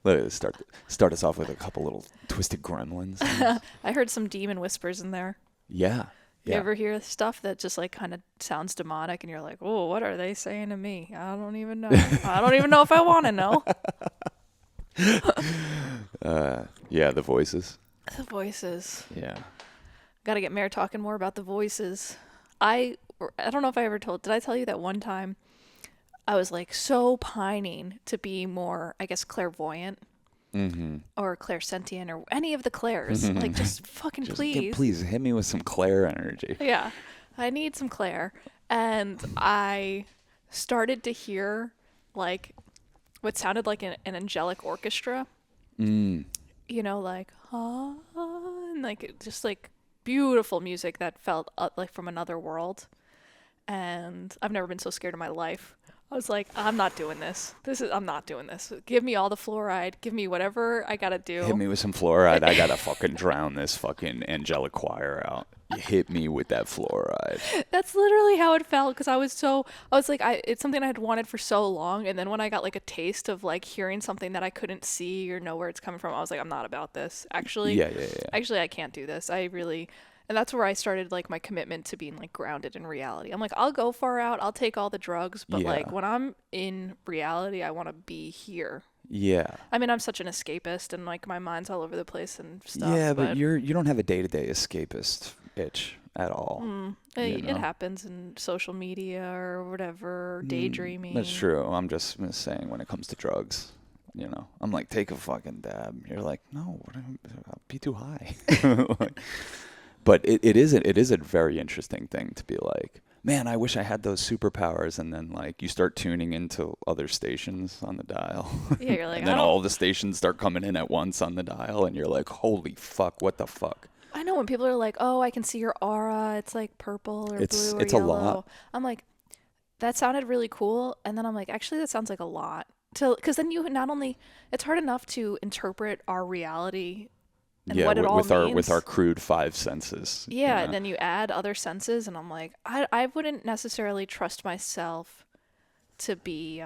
Let's start us off with a couple little twisted gremlins. I heard some demon whispers in there. Yeah. You Yeah. ever hear stuff that just like kind of sounds demonic and you're like, oh, what are they saying to me? I don't even know. I don't even know if I want to know. Yeah, the voices. The voices. Yeah. Got to get Mare talking more about the voices. I don't know if I ever did I tell you that one time I was like so pining to be more, I guess, clairvoyant or clairsentient or any of the clairs. Like, just fucking please. Please hit me with some Claire energy. Yeah, I need some Claire. And I started to hear like what sounded like an angelic orchestra. You know, like, and like just like beautiful music that felt like from another world. And I've never been so scared in my life. I was like, I'm not doing this. I'm not doing this. Give me all the fluoride. Give me whatever I gotta do. Hit me with some fluoride. I gotta fucking drown this fucking angelic choir out. You hit me with that fluoride. That's literally how it felt because I was like, it's something I had wanted for so long. And then when I got like a taste of like hearing something that I couldn't see or know where it's coming from, I was like, I'm not about this. Actually, Actually, I can't do this. And that's where I started like my commitment to being like grounded in reality. I'm like, I'll go far out. I'll take all the drugs. But like when I'm in reality, I want to be here. Yeah. I mean, I'm such an escapist and like my mind's all over the place and stuff. Yeah, but you don't have a day-to-day escapist itch at all. It happens in social media or whatever, daydreaming. That's true. I'm just saying when it comes to drugs, you know, I'm like, take a fucking dab. You're like, no, I'll be too high. But it is a very interesting thing to be like, man, I wish I had those superpowers. And then like you start tuning into other stations on the dial. Yeah, you're like, and then all the stations start coming in at once on the dial. And you're like, holy fuck, what the fuck? I know when people are like, oh, I can see your aura. It's like purple or blue or it's yellow. A lot. I'm like, that sounded really cool. And then I'm like, actually, that sounds like a lot. Because then you not only, it's hard enough to interpret our reality and what it all means. With our crude five senses. Yeah, and then you add other senses, and I'm like, I wouldn't necessarily trust myself to be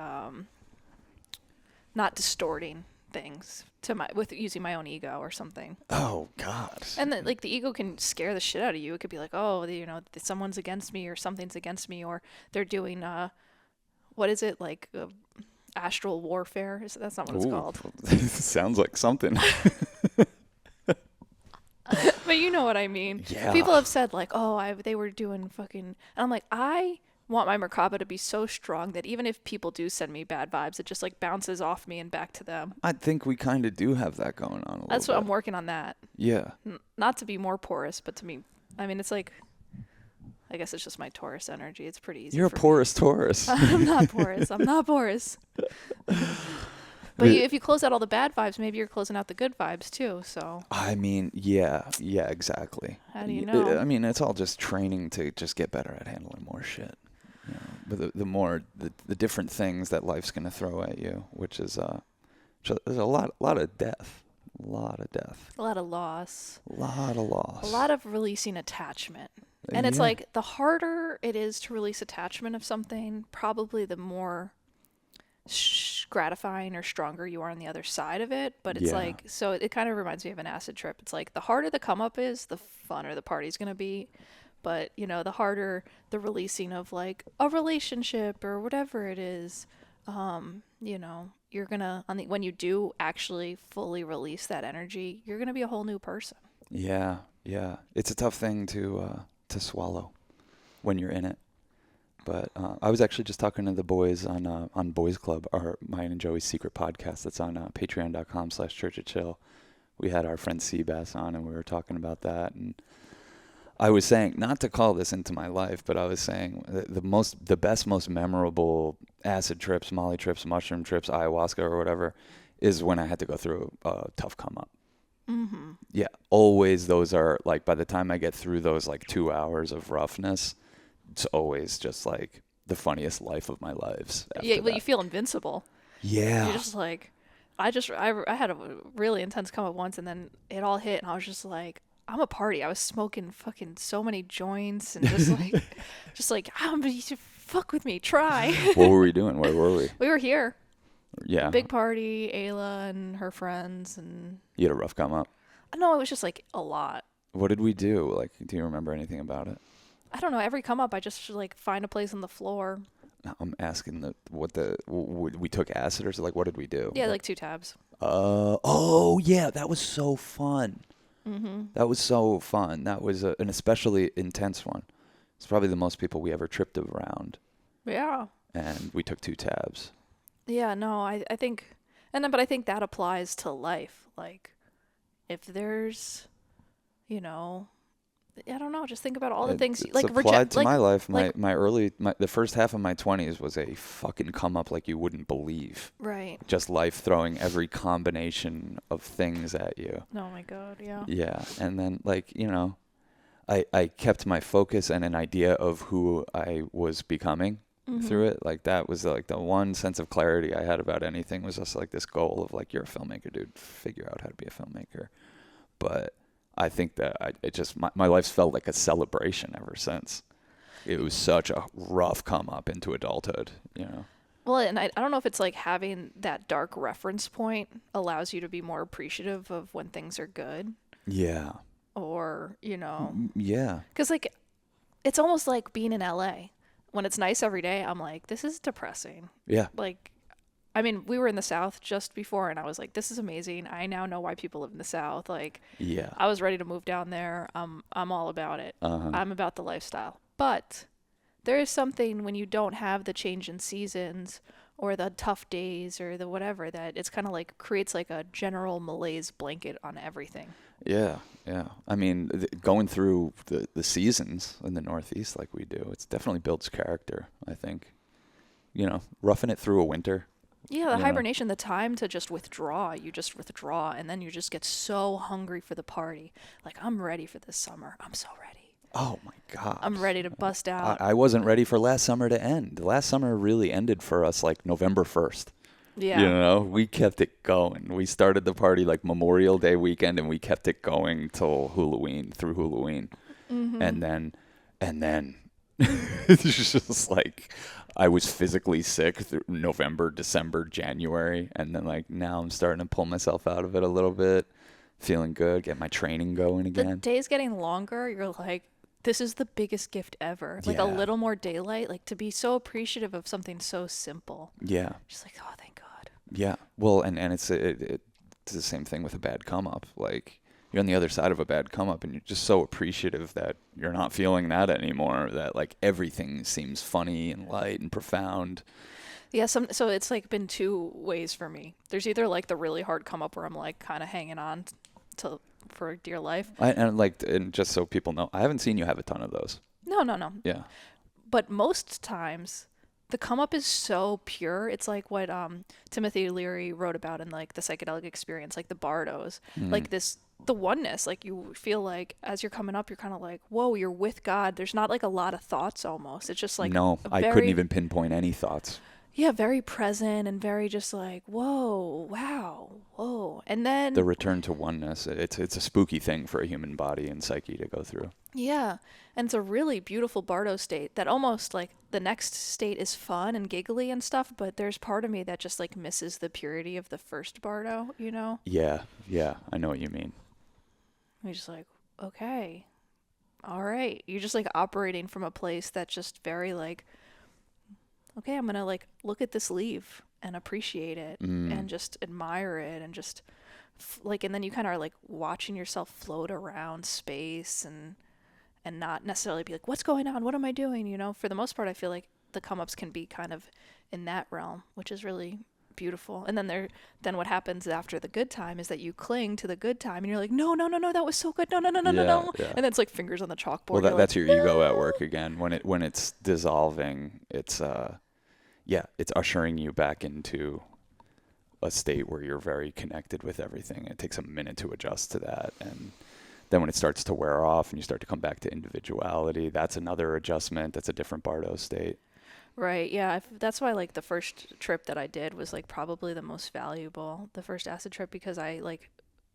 not distorting things with using my own ego or something. Oh God. And then like the ego can scare the shit out of you. It could be like, oh, you know, someone's against me or something's against me, or they're doing what is it, like astral warfare? That's not what it's called. Sounds like something. But you know what I mean. Yeah. People have said like, oh, they were doing fucking, and I'm like, I want my Merkaba to be so strong that even if people do send me bad vibes, it just like bounces off me and back to them. I think we kind of do have that going on a little That's what bit. I'm working on that. Yeah. Not to be more porous, but to me, I mean, it's like, I guess it's just my Taurus energy. It's pretty easy. You're a porous Taurus. I'm not porous. I'm not porous. But if you close out all the bad vibes, maybe you're closing out the good vibes too. So. I mean, yeah, exactly. How do you know? I mean, it's all just training to just get better at handling more shit. You know? But the more the different things that life's gonna throw at you, which is there's a lot of death, a lot of loss, a lot of releasing attachment. And it's like the harder it is to release attachment of something, probably the more gratifying or stronger you are on the other side of it. But it's like, so it kind of reminds me of an acid trip. It's like the harder the come up is, the funner the party's going to be. But, you know, the harder the releasing of like a relationship or whatever it is, you know, you're going to, when you do actually fully release that energy, you're going to be a whole new person. Yeah. It's a tough thing to swallow when you're in it. But I was actually just talking to the boys on Boys Club, mine and Joey's secret podcast that's on patreon.com/churchofchill. We had our friend Seabass on, and we were talking about that. And I was saying, not to call this into my life, but I was saying the best, most memorable acid trips, molly trips, mushroom trips, ayahuasca or whatever, is when I had to go through a tough come up. Mm-hmm. Yeah, always those are like, by the time I get through those like 2 hours of roughness, it's always just like the funniest life of my lives. Yeah, well, you feel invincible. Yeah. You're just like, I had a really intense come up once, and then it all hit, and I was just like, I'm a party. I was smoking fucking so many joints, and just like, fuck with me, try. What were we doing? Where were we? We were here. Yeah. Big party, Ayla and her friends, and You had a rough come up. no, it was just like a lot. What did we do? Like, do you remember anything about it? I don't know. Every come up, I just like find a place on the floor. I'm asking we took acid or so, like, what did we do? Yeah, like 2 tabs. Oh yeah, that was so fun. Mm-hmm. That was so fun. That was an especially intense one. It's probably the most people we ever tripped around. Yeah. And we took 2 tabs. Yeah, no, I think, but I think that applies to life. Like, if there's, you know, I don't know, just think about all the things, It's like, applied to my life. like, The first half of my 20s was a fucking come up like you wouldn't believe. right. Just life throwing every combination of things at you. Oh my God, yeah. Yeah. And then, like, I kept my focus and an idea of who I was becoming through it. Like, that was like the one sense of clarity I had about anything, was just like this goal of like, you're a filmmaker, dude. Figure out how to be a filmmaker. But I think that my life's felt like a celebration ever since. It was such a rough come up into adulthood, Well, and I don't know if it's like having that dark reference point allows you to be more appreciative of when things are good, Yeah. or, Yeah. because like, it's almost like being in LA. When it's nice every day, I'm like, this is depressing. Yeah. Like, I mean, we were in the South just before, and I was like, this is amazing. I now know why people live in the South. Like, Yeah. I was ready to move down there. I'm all about it. Uh-huh. I'm about the lifestyle. But there is something when you don't have the change in seasons or the tough days or the whatever, that it's kind of like creates like a general malaise blanket on everything. Yeah. Yeah. I mean, going through the seasons in the Northeast like we do, it's definitely builds character, I think. Roughing it through a winter. Yeah, the hibernation, the time to just withdraw. You just withdraw, and then you just get so hungry for the party. Like, I'm ready for this summer. I'm so ready. Oh my God. I'm ready to bust out. I wasn't ready for last summer to end. Last summer really ended for us like November 1st. Yeah. We kept it going. We started the party like Memorial Day weekend, and we kept it going till Halloween, through Halloween. Mm-hmm. And then it's just like, I was physically sick through November, December, January. And then like now I'm starting to pull myself out of it a little bit, feeling good, get my training going again. The day's getting longer. You're like, this is the biggest gift ever. Like, a little more daylight, like, to be so appreciative of something so simple. Yeah. Just like, oh, thank God. Yeah. Well, and it's the same thing with a bad come up. Like, you're on the other side of a bad come up, and you're just so appreciative that you're not feeling that anymore, that like everything seems funny and light and profound. Yeah, so it's like been 2 ways for me. There's either like the really hard come up where I'm like kind of hanging on for dear life. And just so people know, I haven't seen you have a ton of those. No. Yeah. But most times the come up is so pure. It's like what Timothy Leary wrote about in like the psychedelic experience, like the bardos, like the oneness. Like, you feel like as you're coming up, you're kind of like, whoa, you're with God. There's not like a lot of thoughts almost. It's just like, no, I couldn't even pinpoint any thoughts. Yeah, very present and very just like, whoa, wow, whoa. And then the return to oneness, it's a spooky thing for a human body and psyche to go through. Yeah, and it's a really beautiful bardo state that almost like the next state is fun and giggly and stuff, but there's part of me that just like misses the purity of the first bardo, Yeah, I know what you mean. You're just like, okay, all right. You're just like operating from a place that's just very like, okay, I'm gonna like look at this leaf and appreciate it and just admire it and just and then you kind of are like watching yourself float around space and not necessarily be like, what's going on? What am I doing? For the most part, I feel like the come ups can be kind of in that realm, which is really beautiful. And then what happens after the good time is that you cling to the good time and you're like, no, that was so good. No. Yeah. And then it's like fingers on the chalkboard. Well, that's like, your ego at work again. When it's dissolving, it's ushering you back into a state where you're very connected with everything. It takes a minute to adjust to that. And then when it starts to wear off and you start to come back to individuality, that's another adjustment. That's a different bardo state. Right. Yeah. That's why like the first trip that I did was like probably the most valuable, the first acid trip, because I like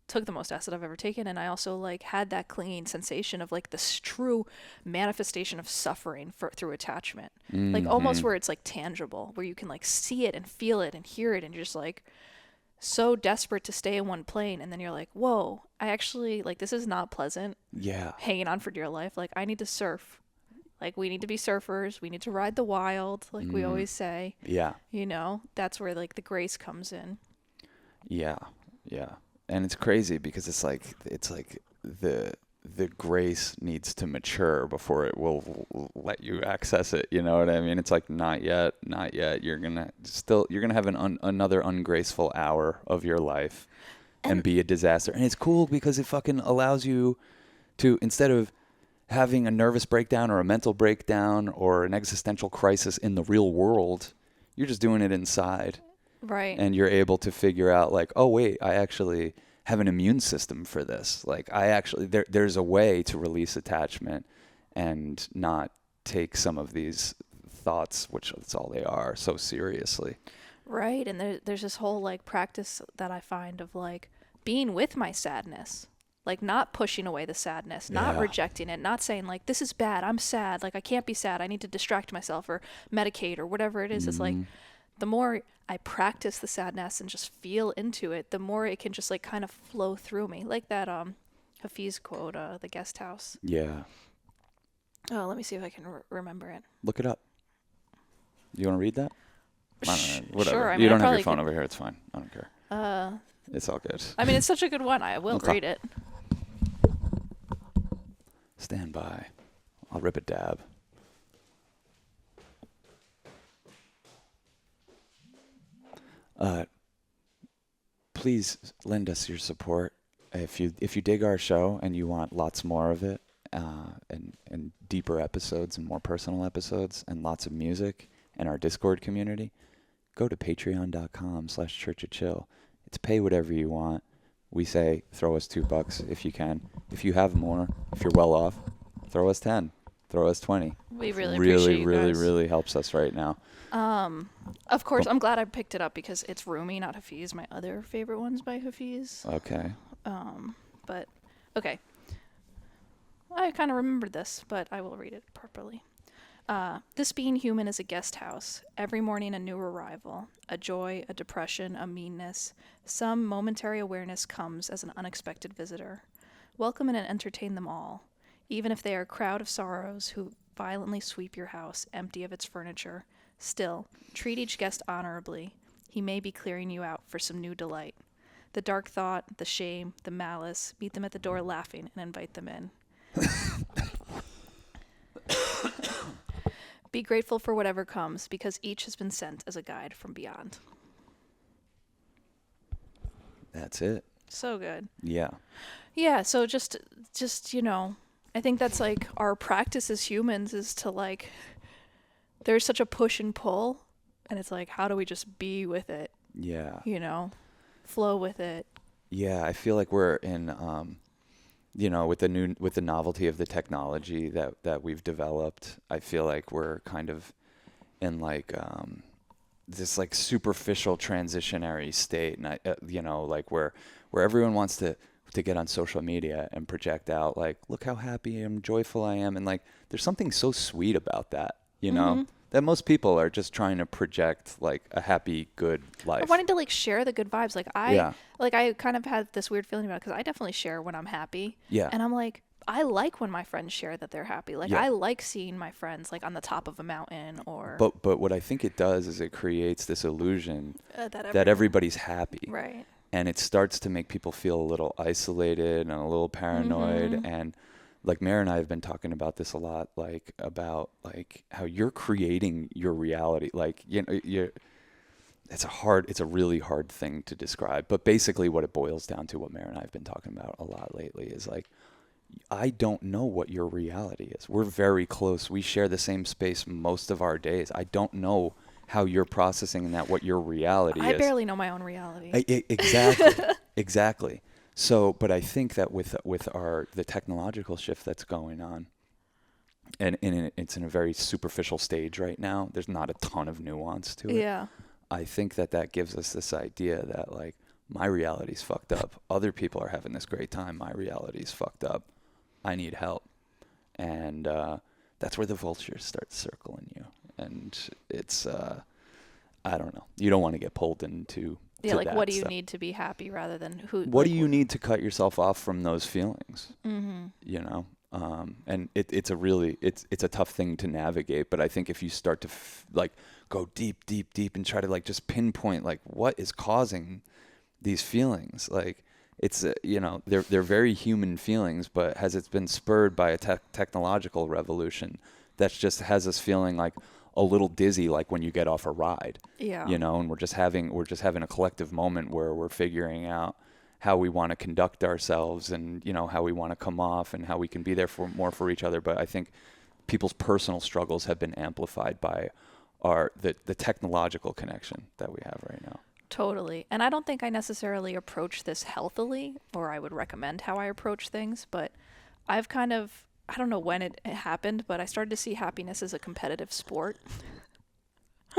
took the most acid I've ever taken, and I also like had that clinging sensation of like this true manifestation of suffering through attachment. Like almost where it's like tangible, where you can like see it and feel it and hear it, and you're just like so desperate to stay in one plane, and then you're like, whoa, I actually like this is not pleasant. Yeah. Hanging on for dear life. Like I need to surf. Like we need to be surfers. We need to ride the wild, like we always say. Yeah. You know, that's where like the grace comes in. Yeah. Yeah. And it's crazy because it's like the grace needs to mature before it will let you access it. You know what I mean? It's like not yet. You're gonna have another ungraceful hour of your life and be a disaster. And it's cool because it fucking allows you to, instead of having a nervous breakdown or a mental breakdown or an existential crisis in the real world, you're just doing it inside. Right. And you're able to figure out like, oh wait, I actually have an immune system for this. Like there's a way to release attachment and not take some of these thoughts, which that's all they are, so seriously. Right. And there's this whole like practice that I find of like being with my sadness, like not pushing away the sadness, not rejecting it, not saying like, this is bad, I'm sad, like I can't be sad, I need to distract myself or medicate or whatever it is. It's like, the more I practice the sadness and just feel into it, the more it can just like kind of flow through me. Like that Hafiz quote, the guest house. Yeah. Oh, let me see if I can remember it. Look it up. You want to read that? I don't know, whatever. Sure. I mean, you don't have your phone over here. It's fine. I don't care. It's all good. I mean, it's such a good one. I will read it. Stand by. I'll rip a dab. Please lend us your support. If you dig our show and you want lots more of it, and deeper episodes and more personal episodes and lots of music and our Discord community, go to patreon.com/churchofchill. It's pay whatever you want. We say throw us $2 if you can. If you have more, if you're well off, throw us 10, throw us 20. We really appreciate you guys. Really helps us right now. Of course, I'm glad I picked it up because it's Rumi, not Hafiz. My other favorite one's by Hafiz. Okay. But okay. I kind of remembered this, but I will read it properly. This being human is a guest house. Every morning a new arrival. A joy, a depression, a meanness. Some momentary awareness comes as an unexpected visitor. Welcome and entertain them all, even if they are a crowd of sorrows who violently sweep your house empty of its furniture. Still, treat each guest honorably. He may be clearing you out for some new delight. The dark thought, the shame, the malice, meet them at the door laughing and invite them in. Be grateful for whatever comes, because each has been sent as a guide from beyond. That's it. So good. Yeah. Yeah, so just I think that's like our practice as humans is to like, there's such a push and pull, and it's like, how do we just be with it? Yeah. Flow with it. Yeah, I feel like we're in, with the novelty of the technology that we've developed. I feel like we're kind of in like this like superficial transitionary state, and like where everyone wants to get on social media and project out like, look how happy and joyful I am, and like there's something so sweet about that, that most people are just trying to project like a happy, good life. I wanted to like share the good vibes. Like I kind of had this weird feeling about it because I definitely share when I'm happy. Yeah. And I'm like, I like when my friends share that they're happy. Like I like seeing my friends like on the top of a mountain or. But what I think it does is it creates this illusion that everybody's happy. Right. And it starts to make people feel a little isolated and a little paranoid. Mm-hmm. And like Mare and I have been talking about this a lot, like about like how you're creating your reality. Like, it's a really hard thing to describe. But basically what it boils down to, what Mare and I have been talking about a lot lately, is like, I don't know what your reality is. We're very close. We share the same space most of our days. I don't know how you're processing that, what your reality is. I barely know my own reality. Exactly. So, but I think that with the technological shift that's going on, and it's in a very superficial stage right now. There's not a ton of nuance to it. Yeah. I think that gives us this idea that like my reality's fucked up. Other people are having this great time. My reality's fucked up. I need help. And that's where the vultures start circling you. And it's, I don't know. You don't want to get pulled into like what do you stuff. need to be happy rather than who? What like, do you need to cut yourself off from those feelings? Mm-hmm. You know? And it's a tough thing to navigate, but I think if you start to like go deep and try to like just pinpoint like what is causing these feelings, like it's you know, they're very human feelings, but has it been spurred by a technological revolution that just has us feeling like a little dizzy, like when you get off a ride, Yeah. you know, and we're just having a collective moment where we're figuring out how we want to conduct ourselves and, you know, how we want to come off and how we can be there for each other. But I think people's personal struggles have been amplified by the technological connection that we have right now. Totally. And I don't think I necessarily approach this healthily, or I would recommend how I approach things, but I've kind of, I don't know when it happened, but I started to see happiness as a competitive sport.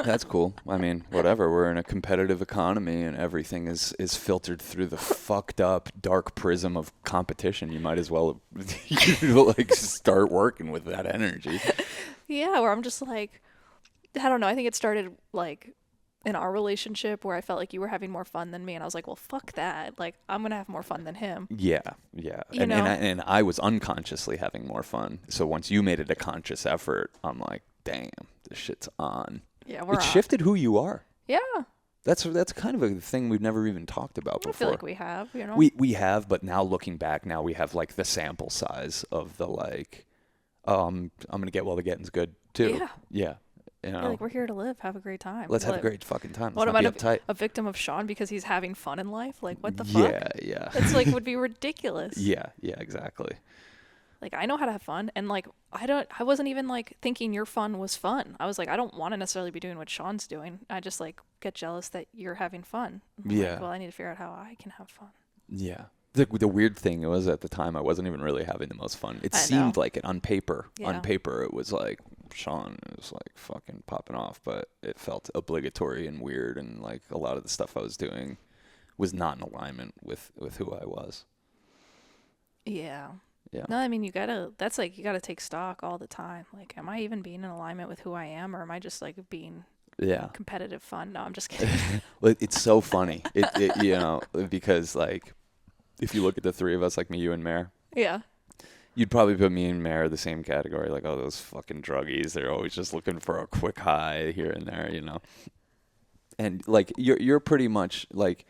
That's cool. I mean, whatever. We're in a competitive economy and everything is filtered through the fucked up dark prism of competition. You might as well like start working with that energy. Yeah, where I'm just like, I don't know. I think it started like in our relationship where I felt like you were having more fun than me, and I was like, well, fuck that. Like, I'm gonna have more fun than him. Yeah. You know? And I was unconsciously having more fun. So once you made it a conscious effort, I'm like, damn, this shit's on. Yeah, we're It on. shifted who you are. Yeah. That's kind of a thing we've never even talked about before. I feel like we have, you know? We have, but now looking back, now we have like the sample size of the like, I'm gonna get while the getting's good too. Yeah. You know, Yeah, like, we're here to live, have a great time. let's have a great fucking time. What Let's am I, not be uptight. a victim of Sean because he's having fun in life? Like, what the fuck? Yeah. It's like, would be ridiculous. Yeah, exactly. Like, I know how to have fun, and like, I wasn't even like thinking your fun was fun. I was like, I don't want to necessarily be doing what Sean's doing. I just like get jealous that you're having fun. I'm Yeah. like, well, I need to figure out how I can have fun. Yeah. The weird thing was at the time I wasn't even really having the most fun. It seemed like it on paper. Yeah. On paper, it was like Sean was like fucking popping off, but it felt obligatory and weird, and like a lot of the stuff I was doing was not in alignment with who I was. Yeah. Yeah. No, I mean, you gotta take stock all the time. Like, am I even being in alignment with who I am, or am I just like being competitive fun? No, I'm just kidding. Well, it's so funny. It you know, because like if you look at the three of us, like me, you, and Mare, Yeah. you'd probably put me and Mare in the same category. Like, oh, those fucking druggies, they're always just looking for a quick high here and there, you know. And like you're pretty much like,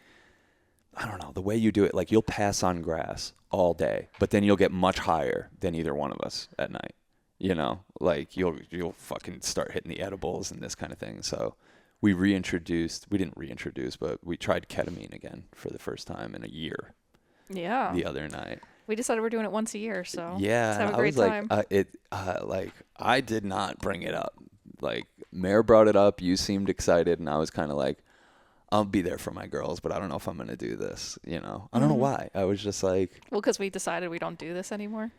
I don't know, the way you do it, like you'll pass on grass all day, but then you'll get much higher than either one of us at night. You know, like you'll fucking start hitting the edibles and this kind of thing. So we didn't reintroduce, but we tried ketamine again for the first time in a year. Yeah. The other night. We decided we're doing it once a year, so Yeah, let's have a great time. Like I did not bring it up. Like Mare brought it up, you seemed excited, and I was kind of like, I'll be there for my girls, but I don't know if I'm gonna do this. You know, I don't know why. I was just like, well, because we decided we don't do this anymore.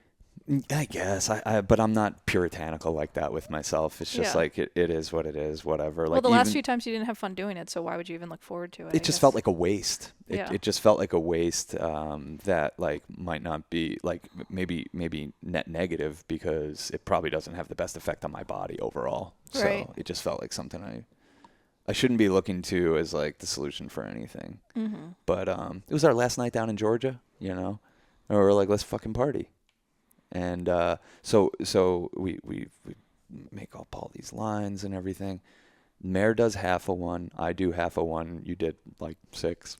I guess but I'm not puritanical like that with myself. It's just like it is what it is, whatever. Well, like the last few times you didn't have fun doing it, so why would you even look forward to it? It just felt like a waste. Yeah. It just felt like a waste that like might not be like maybe net negative because it probably doesn't have the best effect on my body overall. Right. So it just felt like something I shouldn't be looking to as like the solution for anything. Mm-hmm. But it was our last night down in Georgia, you know, and we were like, let's fucking party. And so we make up all these lines and everything. Mare does half a one. I do half a one. You did like 6.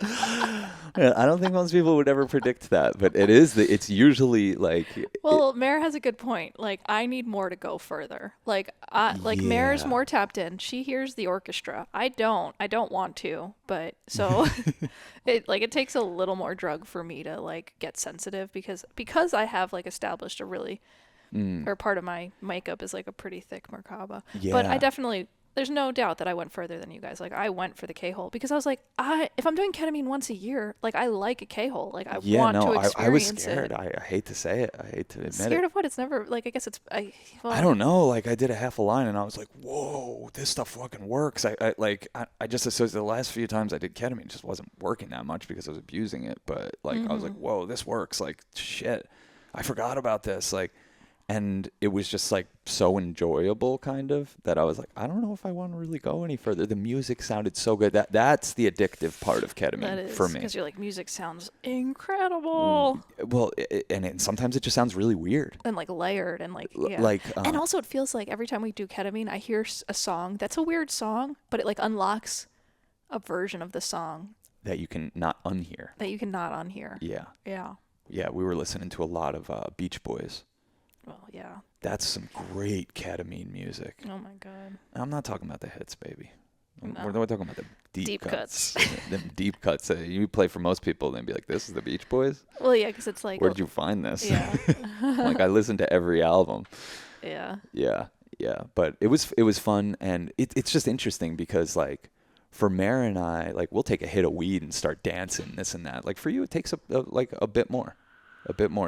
Yeah, I don't think most people would ever predict that, but it's usually like. Well, Mare has a good point. Like, I need more to go further. Like, Mare's more tapped in. She hears the orchestra. I don't want to, but so it takes a little more drug for me to like get sensitive because I have like established a really or part of my makeup is like a pretty thick Merkaba. Yeah. But I definitely there's no doubt that I went further than you guys. Like, I went for the K-hole because I was like, if I'm doing ketamine once a year, like, I like a K-hole. Like, I Yeah, want no, to I was experience scared. it. I hate to say it. I hate to admit Scared it. of what? It's never, like, I guess it's, I don't know. Like, I did a half a line and I was like, whoa, this stuff fucking works. I just associated the last few times I did ketamine, it just wasn't working that much because I was abusing it. But, like, I was like, whoa, this works. Like, shit, I forgot about this. Like, and it was just like so enjoyable kind of that I was like, I don't know if I want to really go any further. The music sounded so good. That's the addictive part of ketamine that is, for me. because you're like, music sounds incredible. Well, sometimes it just sounds really weird. And like layered and like, yeah. Like, and also it feels like every time we do ketamine, I hear a song that's a weird song, but it like unlocks a version of the song that you can not unhear. that you cannot unhear. Yeah. Yeah. Yeah, we were listening to a lot of Beach Boys. Well, yeah. That's some great ketamine music. Oh my God. I'm not talking about the hits, baby. No. We're talking about the deep cuts. Them deep cuts that you play for most people, they'd be like, "This is the Beach Boys." Well, yeah, because it's like, Where'd you find this? Yeah. Like, I listened to every album. Yeah. Yeah, yeah. But it was fun, and it's just interesting because, like, for Mare and I, like, we'll take a hit of weed and start dancing, this and that. Like, for you, it takes a bit more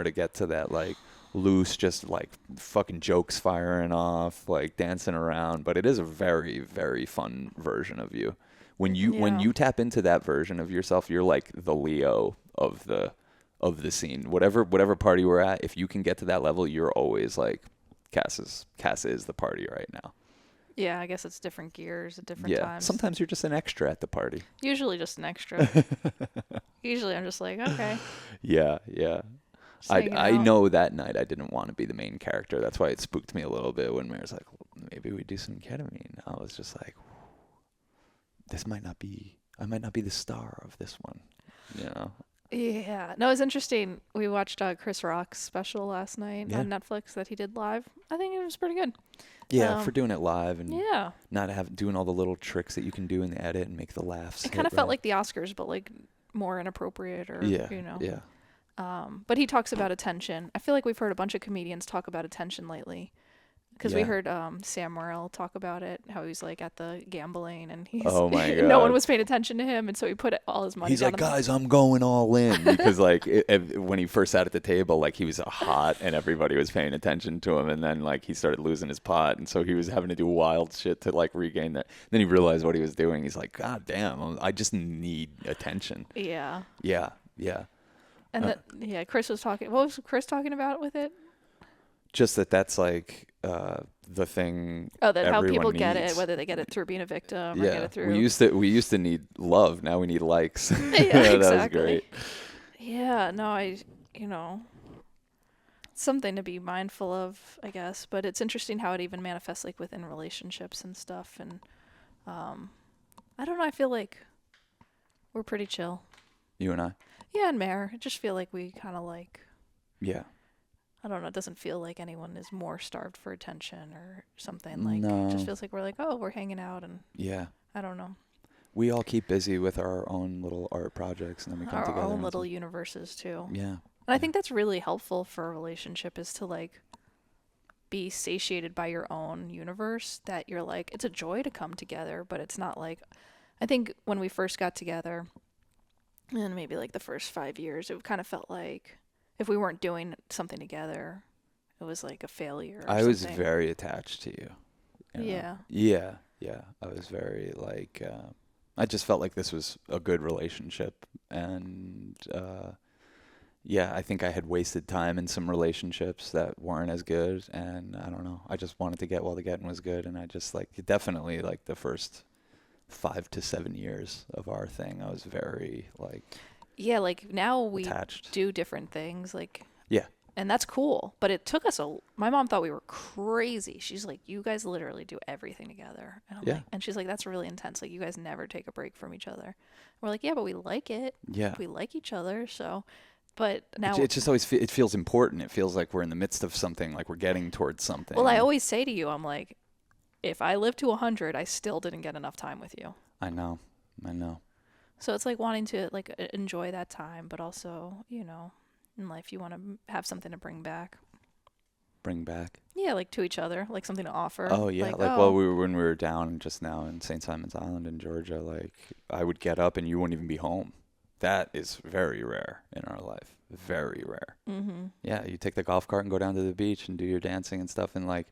to get to that, like, loose, just like fucking jokes firing off, like dancing around. But it is a very, very fun version of you. When you tap into that version of yourself, you're like the Leo of the scene. Whatever party we're at, if you can get to that level, you're always like, Cass is the party right now. Yeah, I guess it's different gears at different times. Sometimes you're just an extra at the party. Usually just an extra. Usually I'm just like, okay. Yeah. I out. know that night I didn't want to be the main character. That's why it spooked me a little bit when Mare's like, well, maybe we do some ketamine. I was just like, I might not be the star of this one, you know? Yeah. No, it's interesting. We watched Chris Rock's special last night on Netflix that he did live. I think it was pretty good. Yeah, for doing it live and yeah, not doing all the little tricks that you can do in the edit and make the laughs. It kind of felt like the Oscars, but like more inappropriate or, you know. Yeah. But he talks about attention. I feel like we've heard a bunch of comedians talk about attention lately. Because we heard Sam Morril talk about it, how he's like at the gambling and he's oh my God. no one was paying attention to him, and so he put all his money. He's like, guys, I'm going all in, because like when he first sat at the table, like he was hot and everybody was paying attention to him, and then like he started losing his pot, and so he was having to do wild shit to like regain that. Then he realized what he was doing. He's like, God damn, I just need attention. Yeah. Yeah. And Chris was talking. What was Chris talking about with it? Just that's like the thing. Oh, that how people needs. get it, whether they get it through being a victim or get it through. We used to need love. Now we need likes. Yeah, that exactly. was great. Yeah, no, it's something to be mindful of, I guess. But it's interesting how it even manifests like within relationships and stuff. And I don't know. I feel like we're pretty chill. You and I. Yeah, and Mare. I just feel like we kind of like. Yeah. I don't know. It doesn't feel like anyone is more starved for attention or something. Like, no. It just feels like we're like, oh, we're hanging out, and I don't know. We all keep busy with our own little art projects, and then we come together. Our own little universes too. Yeah. And I think that's really helpful for a relationship, is to like be satiated by your own universe. That you're like, it's a joy to come together, but it's not like. I think when we first got together, and maybe like the first 5 years, it kind of felt like, if we weren't doing something together, it was like a failure. I was very attached to you. Yeah. Yeah. I was very like, I just felt like this was a good relationship. And I think I had wasted time in some relationships that weren't as good. And I don't know. I just wanted to get while the getting was good. And I just like, definitely like the first 5 to 7 years of our thing, I was very like. Yeah, like now we attached. Do different things, like and that's cool. But it took us my mom thought we were crazy. She's like, you guys literally do everything together. And I'm like, and she's like, that's really intense. Like, you guys never take a break from each other. And we're like, yeah, but we like it. Yeah, we like each other. So, but now it just always it feels important. It feels like we're in the midst of something, like we're getting towards something. Well, I always say to you, I'm like, if I live to 100, I still didn't get enough time with you. I know. So it's like wanting to like enjoy that time, but also, in life you want to have something to bring back. bring back? Yeah, like to each other, like something to offer. Oh yeah, Like, like oh, when we were down just now in St. Simon's Island in Georgia, like I would get up and you wouldn't even be home. That is very rare in our life. Very rare. mm-hmm. Yeah, you take the golf cart and go down to the beach and do your dancing and stuff, and like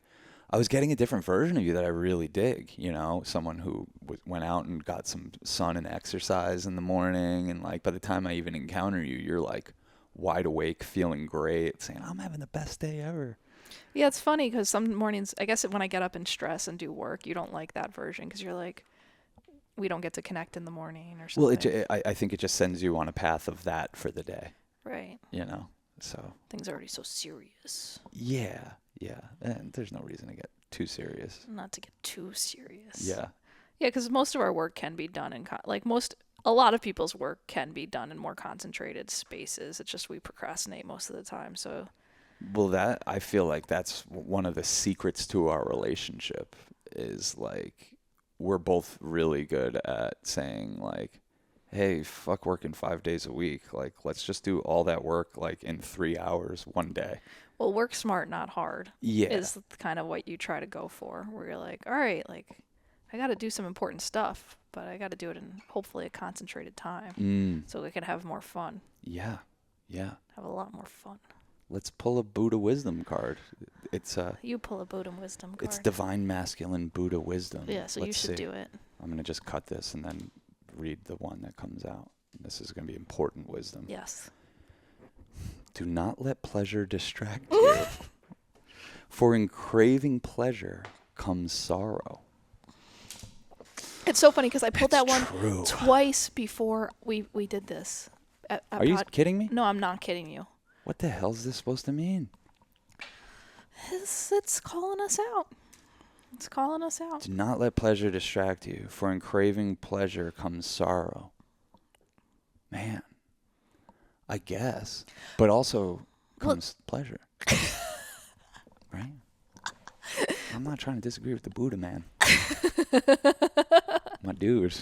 I was getting a different version of you that I really dig, you know, someone who went out and got some sun and exercise in the morning, and like by the time I even encounter you, you're like wide awake, feeling great, saying I'm having the best day ever. Yeah, it's funny because some mornings, I guess when I get up and stress and do work, you don't like that version because you're like, we don't get to connect in the morning or Well, something. I think it just sends you on a path of that for the day, Right. you know. So Things are already so serious. yeah, yeah, and there's no reason to get too serious. Not to get too serious. Yeah. Yeah, because most of our work can be done in a lot of people's work can be done in more concentrated spaces. It's just we procrastinate most of the time. So Well, that I feel like that's one of the secrets to our relationship is like we're both really good at saying like, "Hey, fuck working 5 days a week. Like, let's just do all that work like in 3 hours one day." well, work smart, not hard, Yeah. is kind of what you try to go for. Where you're like, all right, like I got to do some important stuff, but I got to do it in hopefully a concentrated time, so we can have more fun. Yeah. Yeah. Have a lot more fun. Let's pull a Buddha wisdom card. It's You pull a Buddha wisdom card. it's divine masculine Buddha wisdom. Yeah, so you should do it. I'm going to just cut this and then read the one that comes out. This is going to be important wisdom. Yes. Do not let pleasure distract you. For in craving pleasure comes sorrow. It's so funny because I pulled that one True. twice before we did this. Are you kidding me? No, I'm not kidding you. What the hell is this supposed to mean? It's calling us out. It's calling us out. Do not let pleasure distract you, for in craving pleasure comes sorrow. Man, I guess. But also comes pleasure. Right? I'm not trying to disagree with the Buddha, man. My dude.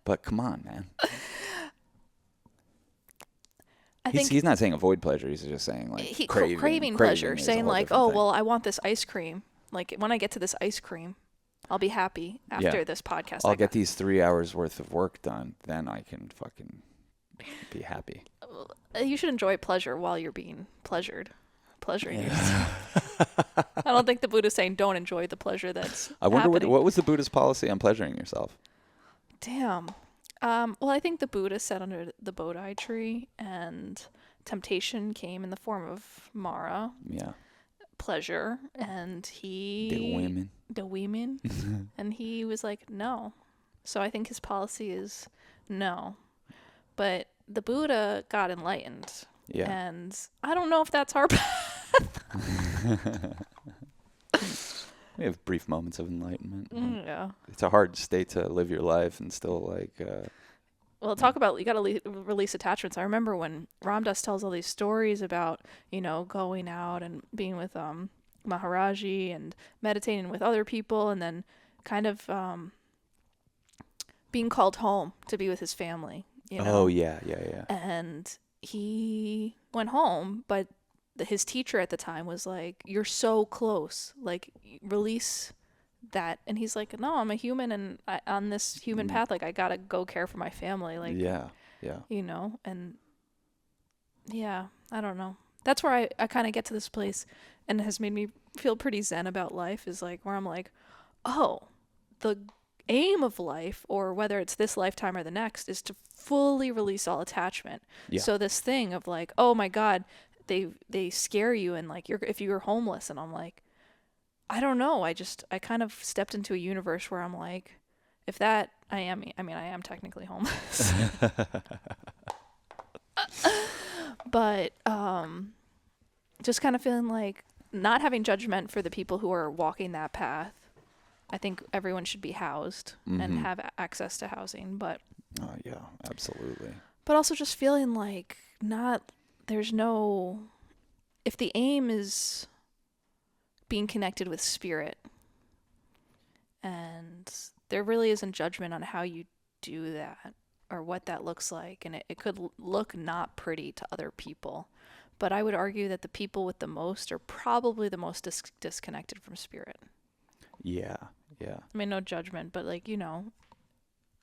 But come on, man. I think He's not saying avoid pleasure. He's just saying like craving pleasure, is a saying whole like, different oh thing. well, I want this ice cream. Like when I get to this ice cream, I'll be happy after this podcast. I'll get these 3 hours worth of work done. Then I can fucking be happy. You should enjoy pleasure while you're being pleasuring yourself. I don't think the Buddha's saying don't enjoy the pleasure that's I wonder happening. what was the Buddha's policy on pleasuring yourself? Damn. Well, I think the Buddha sat under the Bodhi tree, and temptation came in the form of Mara, Yeah. pleasure, and The women, and he was like, no. So I think his policy is no. But the Buddha got enlightened. Yeah. And I don't know if that's our path. We have brief moments of enlightenment. Yeah. It's a hard state to live your life and still like. Well, talk about you got to release attachments. I remember when Ram Dass tells all these stories about, going out and being with Maharaji and meditating with other people, and then kind of being called home to be with his family. Oh yeah. And he went home, but his teacher at the time was like, "You're so close. Like, release that." And he's like, "No, I'm a human, and on this human path, like, I gotta go care for my family." Like, yeah. and yeah, I don't know. That's where I kind of get to this place, and it has made me feel pretty zen about life. Is like where I'm like, oh, the aim of life, or whether it's this lifetime or the next, is to fully release all attachment. Yeah. So this thing of like, oh my God, they scare you, and like if you're homeless, and I'm like, I don't know. I kind of stepped into a universe where I'm like, if that I am technically homeless. But just kind of feeling like not having judgment for the people who are walking that path. I think everyone should be housed and have access to housing, but Oh yeah, absolutely. but also just feeling like if the aim is being connected with spirit, and there really isn't judgment on how you do that or what that looks like, and it could look not pretty to other people, but I would argue that the people with the most are probably the most disconnected from spirit. Yeah. Yeah. I mean, no judgment, but like,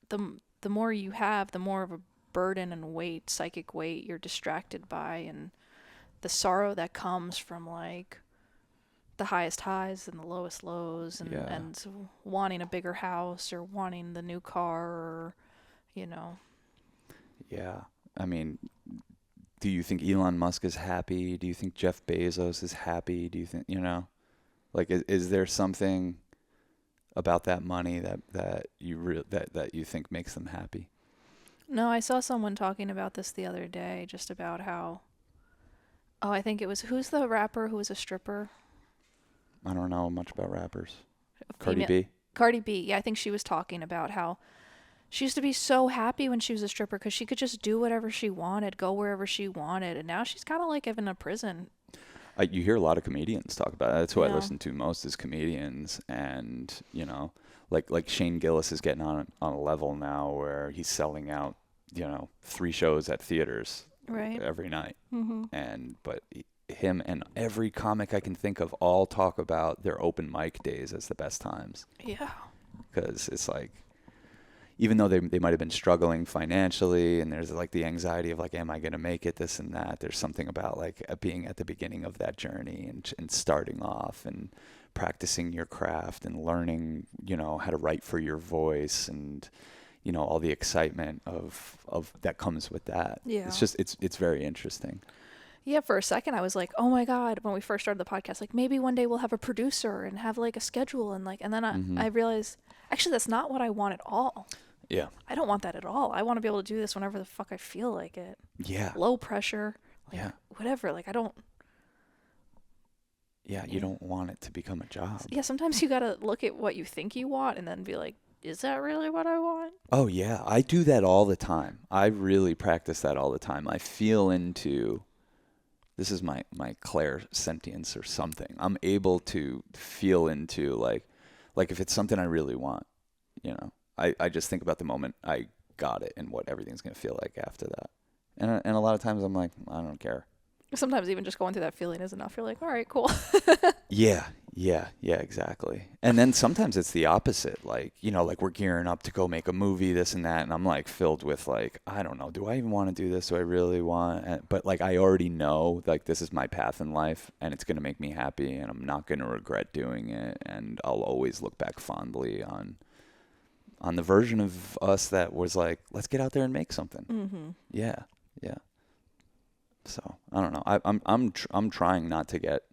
the more you have, the more of a burden and weight, psychic weight you're distracted by, and the sorrow that comes from like the highest highs and the lowest lows, and wanting a bigger house or wanting the new car, or Yeah. I mean, do you think Elon Musk is happy? Do you think Jeff Bezos is happy? Do you think, like, is there something about that money that you think makes them happy? No, I saw someone talking about this the other day, just about how, I think it was, who's the rapper who was a stripper? I don't know much about rappers. Cardi B? Cardi B. Yeah, I think she was talking about how she used to be so happy when she was a stripper because she could just do whatever she wanted, go wherever she wanted, and now she's kind of like in a prison. You hear a lot of comedians talk about it. That's who I listen to most is comedians, and like Shane Gillis is getting on a level now where he's selling out 3 shows at theaters every night, but him and every comic I can think of all talk about their open mic days as the best times. Yeah, because it's like, even though they might have been struggling financially, and there's like the anxiety of like, am I going to make it, this and that, there's something about like being at the beginning of that journey and starting off and practicing your craft and learning, how to write for your voice, and all the excitement of that comes with that. Yeah. It's very interesting. Yeah, for a second I was like, oh my God, when we first started the podcast, like maybe one day we'll have a producer and have like a schedule, and then I realized actually that's not what I want at all. Yeah. I don't want that at all. I want to be able to do this whenever the fuck I feel like it. Yeah. Low pressure. Yeah. Whatever. Like I don't. Yeah, you don't want it to become a job. Yeah, sometimes you got to look at what you think you want and then be like, is that really what I want? Oh, yeah. I do that all the time. I really practice that all the time. I feel into, this is my clairsentience or something. I'm able to feel into like if it's something I really want, I just think about the moment I got it and what everything's going to feel like after that. And a lot of times I'm like, I don't care. Sometimes even just going through that feeling is enough. You're like, all right, cool. Yeah, exactly. And then sometimes it's the opposite. Like, like we're gearing up to go make a movie, this and that. And I'm like filled with like, I don't know, do I even want to do this? Do I really want? But like, I already know like this is my path in life and it's going to make me happy and I'm not going to regret doing it. And I'll always look back fondly on the version of us that was like, let's get out there and make something. Mm-hmm. Yeah. So I don't know. I'm trying not to get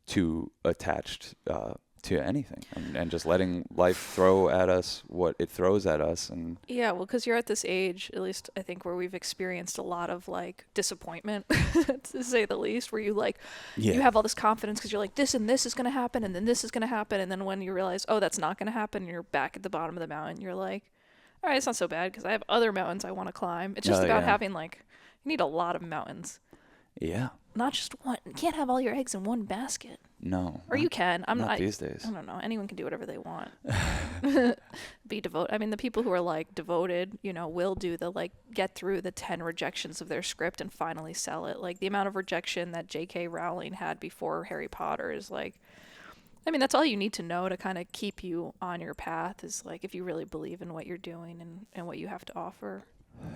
too attached to anything, and just letting life throw at us what it throws at us. And yeah, well, because you're at this age, at least I think, where we've experienced a lot of like disappointment, to say the least, where you like you have all this confidence because you're like, this and this is gonna happen, and then this is gonna happen, and then when you realize, oh, that's not gonna happen, and you're back at the bottom of the mountain, you're like, all right, it's not so bad because I have other mountains I want to climb. It's just about having like, you need a lot of mountains. Yeah. Not just one. You can't have all your eggs in one basket. No. Or you can. Not these days. I don't know. Anyone can do whatever they want. Be devoted. I mean, the people who are like devoted, will do the like get through the 10 rejections of their script and finally sell it. Like the amount of rejection that J.K. Rowling had before Harry Potter is like, I mean, that's all you need to know to kind of keep you on your path is like if you really believe in what you're doing and what you have to offer.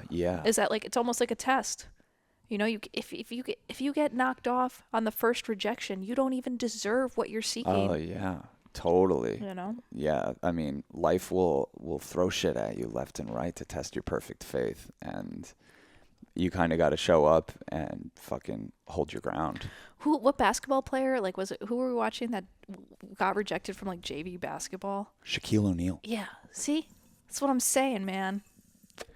Yeah. Is that like it's almost like a test. If you get knocked off on the first rejection, you don't even deserve what you're seeking. Oh yeah, totally. Yeah, I mean, life will throw shit at you left and right to test your perfect faith, and you kind of got to show up and fucking hold your ground. What basketball player, like, was it, who were we watching that got rejected from like JV basketball? Shaquille O'Neal. Yeah, see? That's what I'm saying, man.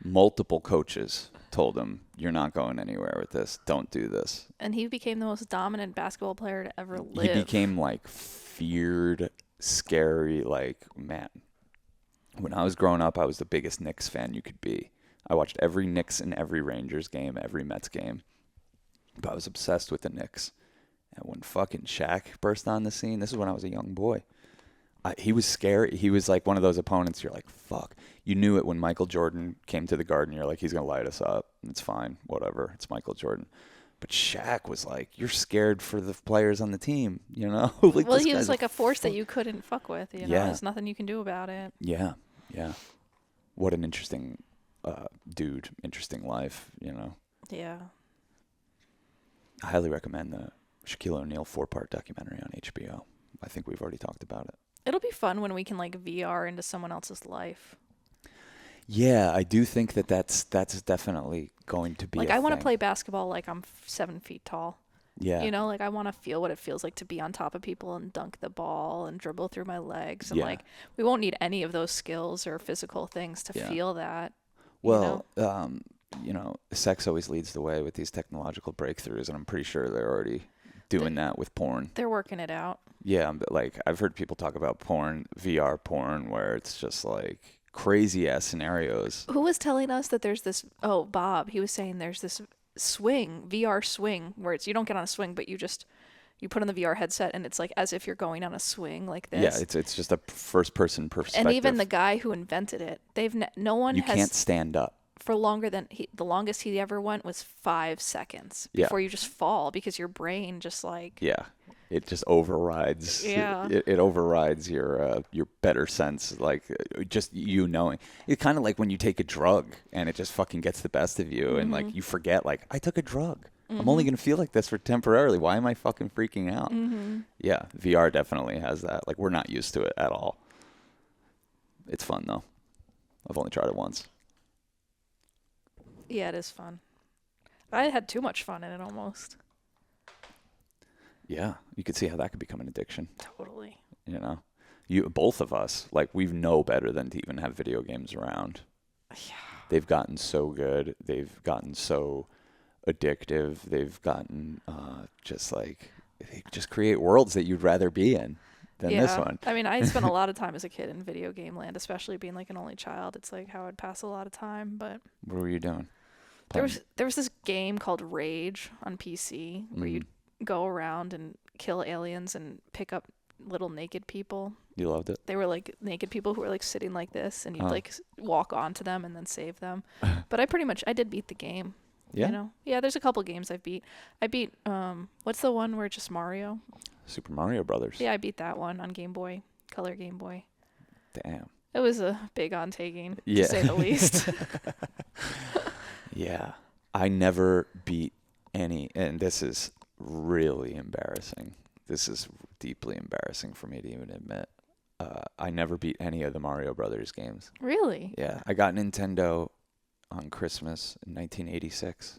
Multiple coaches told him, you're not going anywhere with this. Don't do this. And he became the most dominant basketball player to ever live. He became like feared, scary, like, man. When I was growing up, I was the biggest Knicks fan you could be. I watched every Knicks and every Rangers game, every Mets game. But I was obsessed with the Knicks. And when fucking Shaq burst on the scene, this is when I was a young boy. He was scary. He was like one of those opponents. You're like, fuck. You knew it when Michael Jordan came to the Garden. You're like, he's going to light us up. It's fine. Whatever. It's Michael Jordan. But Shaq was like, you're scared for the players on the team, you know? Like, Well, this he was guy's like a force that you couldn't fuck with. You know, Yeah. there's nothing you can do about it. Yeah, yeah. What an interesting dude, interesting life, you know? Yeah. I highly recommend the Shaquille O'Neal 4-part documentary on HBO. I think we've already talked about it. It'll be fun when we can like VR into someone else's life. Yeah, I do think that's definitely going to be Like a I want to thing. play basketball like I'm 7 feet tall. Yeah. You know, like I want to feel what it feels like to be on top of people and dunk the ball and dribble through my legs. And Yeah. like we won't need any of those skills or physical things to Yeah. feel that. Well, you know, sex always leads the way with these technological breakthroughs, and I'm pretty sure they're already doing that with porn. They're working it out. Yeah, but like I've heard people talk about porn, VR porn, where it's just like crazy ass scenarios. Who was telling us that there's this? Oh, Bob. He was saying there's this swing, VR swing, where it's you don't get on a swing, but you put on the VR headset and it's like as if you're going on a swing like this. Yeah, it's just a first person perspective. And even the guy who invented it, no one you has can't stand up. for longer than the longest he ever went was 5 seconds before you just fall because your brain just like Yeah. It just overrides. Yeah. It overrides your better sense, like just you knowing. It's kind of like when you take a drug and it just fucking gets the best of you, and like you forget, like I took a drug. I'm only gonna feel like this for temporarily. Why am I fucking freaking out? Yeah, VR definitely has that. Like we're not used to it at all. It's fun though. I've only tried it once. Yeah, it is fun. I had too much fun in it almost. Yeah, you could see how that could become an addiction. Totally. You know, both of us, like we know better than to even have video games around. Yeah. They've gotten so good. They've gotten so addictive. They've gotten just like they just create worlds that you'd rather be in than this one. I mean, I spent a lot of time as a kid in video game land, especially being like an only child. It's like how I'd pass a lot of time, but What were you doing? there was this game called Rage on PC where you'd go around and kill aliens and pick up little naked people. You loved it? They were like naked people who were like sitting like this, and you'd like walk onto them and then save them. But I did beat the game. Yeah. You know? Yeah, there's a couple games I've beat. I beat what's the one where it's just Mario? Super Mario Brothers. Yeah, I beat that one on Game Boy, Color Game Boy. Damn. It was a big undertaking, Yeah. to say the least. Yeah. I never beat any, and this is really embarrassing. This is deeply embarrassing for me to even admit. I never beat any of the Mario Brothers games. Really? Yeah. I got Nintendo on Christmas in 1986.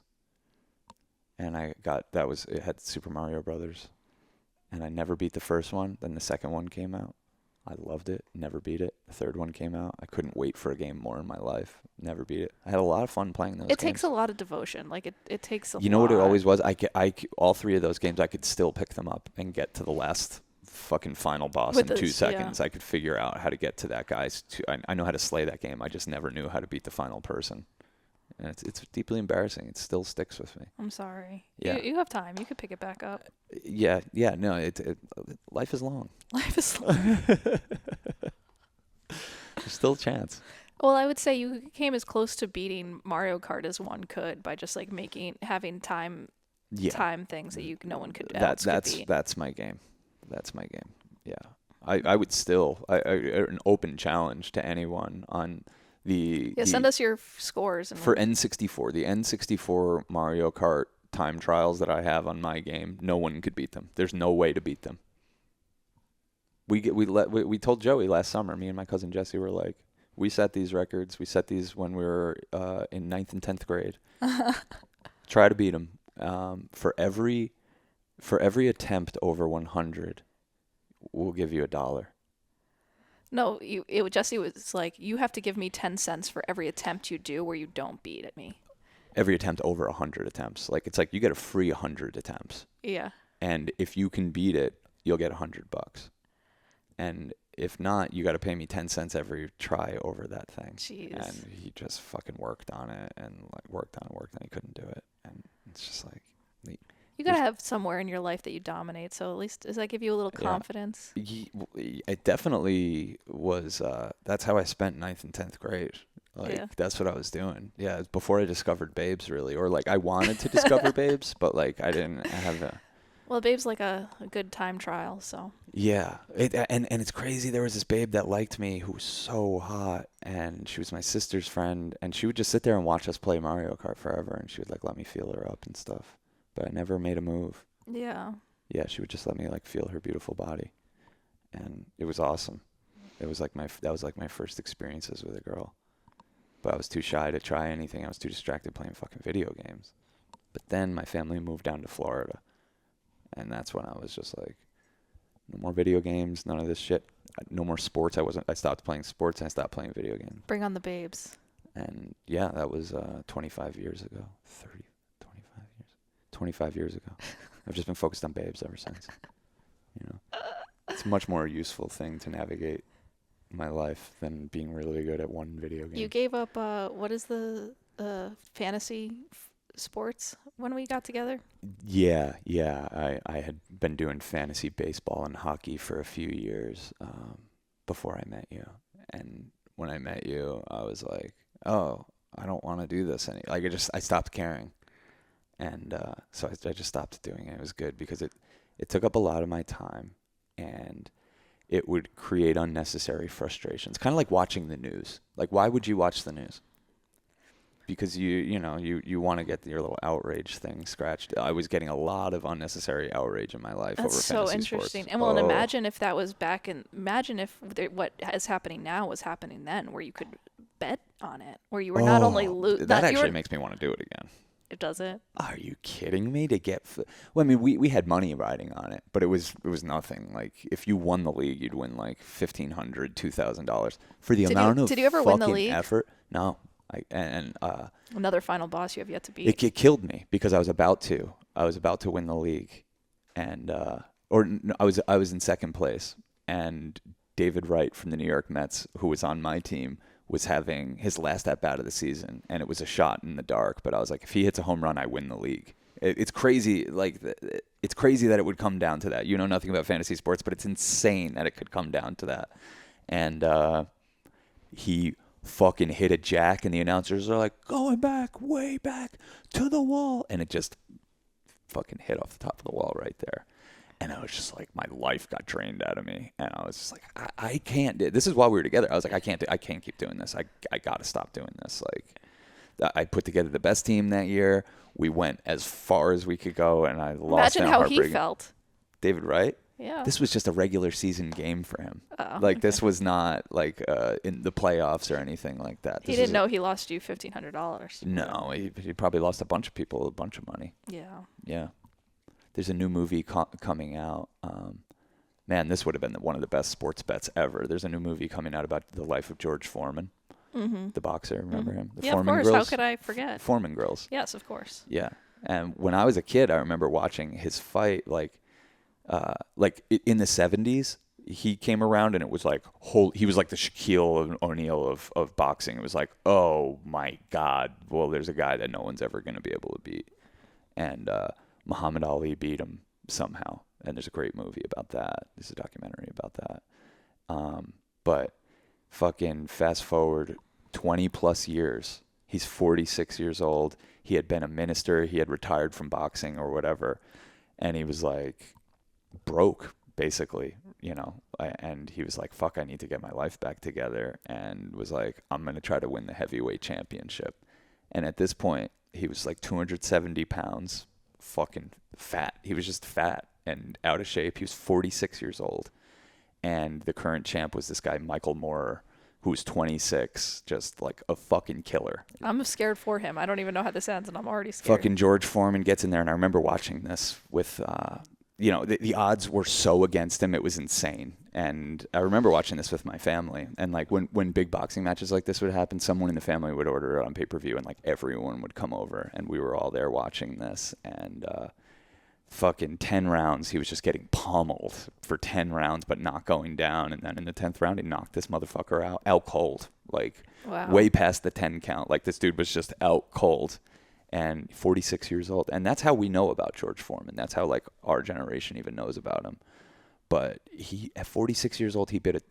And it had Super Mario Brothers. And I never beat the first one. Then the second one came out. I loved it. Never beat it. The third one came out. I couldn't wait for a game more in my life. Never beat it. I had a lot of fun playing those games. It takes a lot of devotion. Like it takes a lot. You know what it always was? All three of those games, I could still pick them up and get to the last fucking final boss in 2 seconds. I could figure out how to get to that guy's. I know how to slay that game. I just never knew how to beat the final person. And it's deeply embarrassing. It still sticks with me. I'm sorry. Yeah. You have time. You could pick it back up. Yeah. No, life is long. Life is long. There's still a chance. Well, I would say you came as close to beating Mario Kart as one could by just like having time things that no one could beat. That's my game. That's my game. Yeah. I would still an open challenge to anyone on send us your scores for N64. The N64 Mario Kart time trials that I have on my game, no one could beat them. There's no way to beat them. We told Joey last summer, me and my cousin Jesse were like, we set these records. We set these when we were in 9th and 10th grade. Try to beat them. For every attempt over 100, we'll give you $1. No, Jesse was like, you have to give me 10 cents for every attempt you do where you don't beat at me. Every attempt over 100 attempts. Like, it's like you get a free 100 attempts. Yeah. And if you can beat it, you'll get $100. And if not, you got to pay me 10 cents every try over that thing. Jeez. And he just fucking worked on it and like worked on it. He couldn't do it. And it's just like, you got to have somewhere in your life that you dominate. So at least, does that give you a little confidence? It definitely was. That's how I spent 9th and 10th grade. Like, Yeah. that's what I was doing. Yeah, it was before I discovered Babes, really. Or, like, I wanted to discover Babes, but, like, I didn't have a... Well, Babe's like a good time trial, so. Yeah. And it's crazy. There was this babe that liked me who was so hot, and she was my sister's friend, and she would just sit there and watch us play Mario Kart forever, and she would, like, let me feel her up and stuff. But I never made a move. Yeah. Yeah, she would just let me, like, feel her beautiful body. And it was awesome. It was like that was like my first experiences with a girl. But I was too shy to try anything. I was too distracted playing fucking video games. But then my family moved down to Florida. And that's when I was just like, no more video games, none of this shit. No more sports. I stopped playing sports and I stopped playing video games. Bring on the babes. And yeah, that was 25 years ago. 30, 25 years. 25 years ago. I've just been focused on babes ever since. You know. It's a much more useful thing to navigate my life than being really good at one video game. You gave up, what is the fantasy sports when we got together? Yeah. I had been doing fantasy baseball and hockey for a few years before I met you. And when I met you, I was like, oh, I don't want to do this anymore. Like, I stopped caring. And so I just stopped doing it. It was good because it took up a lot of my time. And it would create unnecessary frustrations. Kind of like watching the news. Like, why would you watch the news? Because you want to get your little outrage thing scratched. I was getting a lot of unnecessary outrage in my life over fantasy sports. That's so interesting. And well, imagine if that was imagine if what is happening now was happening then, where you could bet on it, where you were not only that actually makes me want to do it again. It does it? Are you kidding me? Well, I mean, we had money riding on it, but it was nothing. Like, if you won the league, you'd win like $1,500, $2,000 for the amount of Did you ever win the league? Effort. No, another final boss you have yet to beat. It killed me because I was about to win the league, and I was in second place, and David Wright from the New York Mets, who was on my team, was having his last at-bat of the season, and it was a shot in the dark. But I was like, if he hits a home run, I win the league. It's crazy. Like, it's crazy that it would come down to that. You know nothing about fantasy sports, but it's insane that it could come down to that. And he fucking hit a jack, and the announcers are like, going back, way back to the wall. And it just fucking hit off the top of the wall right there. And I was just like, my life got drained out of me. And I was just like, I can't do it. This is why we were together. I was like, I can't keep doing this. I got to stop doing this. Like, I put together the best team that year. We went as far as we could go, and I lost. Imagine how he felt. David Wright? Yeah. This was just a regular season game for him. Oh, like, okay. This was not like in the playoffs or anything like that. He didn't know he lost you $1,500. No, he probably lost a bunch of people a bunch of money. Yeah. Yeah. There's a new movie coming out. Man, this would have been one of the best sports bets ever. There's a new movie coming out about the life of George Foreman, the boxer. Remember him? The Foreman of course. Grills? How could I forget? Foreman Grills. Yes, of course. Yeah. And when I was a kid, I remember watching his fight. Like in the 70s, he came around and it was like he was like the Shaquille O'Neal of boxing. It was like, oh my God, well, there's a guy that no one's ever going to be able to beat. And Muhammad Ali beat him somehow. And there's a great movie about that. There's a documentary about that. But fucking fast forward 20 plus years. He's 46 years old. He had been a minister. He had retired from boxing or whatever. And he was like broke, basically, you know. And he was like, fuck, I need to get my life back together. And was like, I'm going to try to win the heavyweight championship. And at this point, he was like 270 pounds, fucking fat. He was just fat and out of shape. He was 46 years old. And the current champ was this guy, Michael Moorer, who's 26, just like a fucking killer. I'm scared for him. I don't even know how this ends, and I'm already scared. Fucking George Foreman gets in there, and I remember watching this with, the odds were so against him, it was insane. And I remember watching this with my family. And like when big boxing matches like this would happen, someone in the family would order it on pay-per-view, and like everyone would come over, and we were all there watching this. And fucking 10 rounds, he was just getting pummeled for 10 rounds, but not going down. And then in the 10th round, he knocked this motherfucker out cold, like way past the 10 count. Like, this dude was just out cold, and 46 years old. And that's how we know about George Foreman. That's how like our generation even knows about him. But he, at 46 years old, he beat a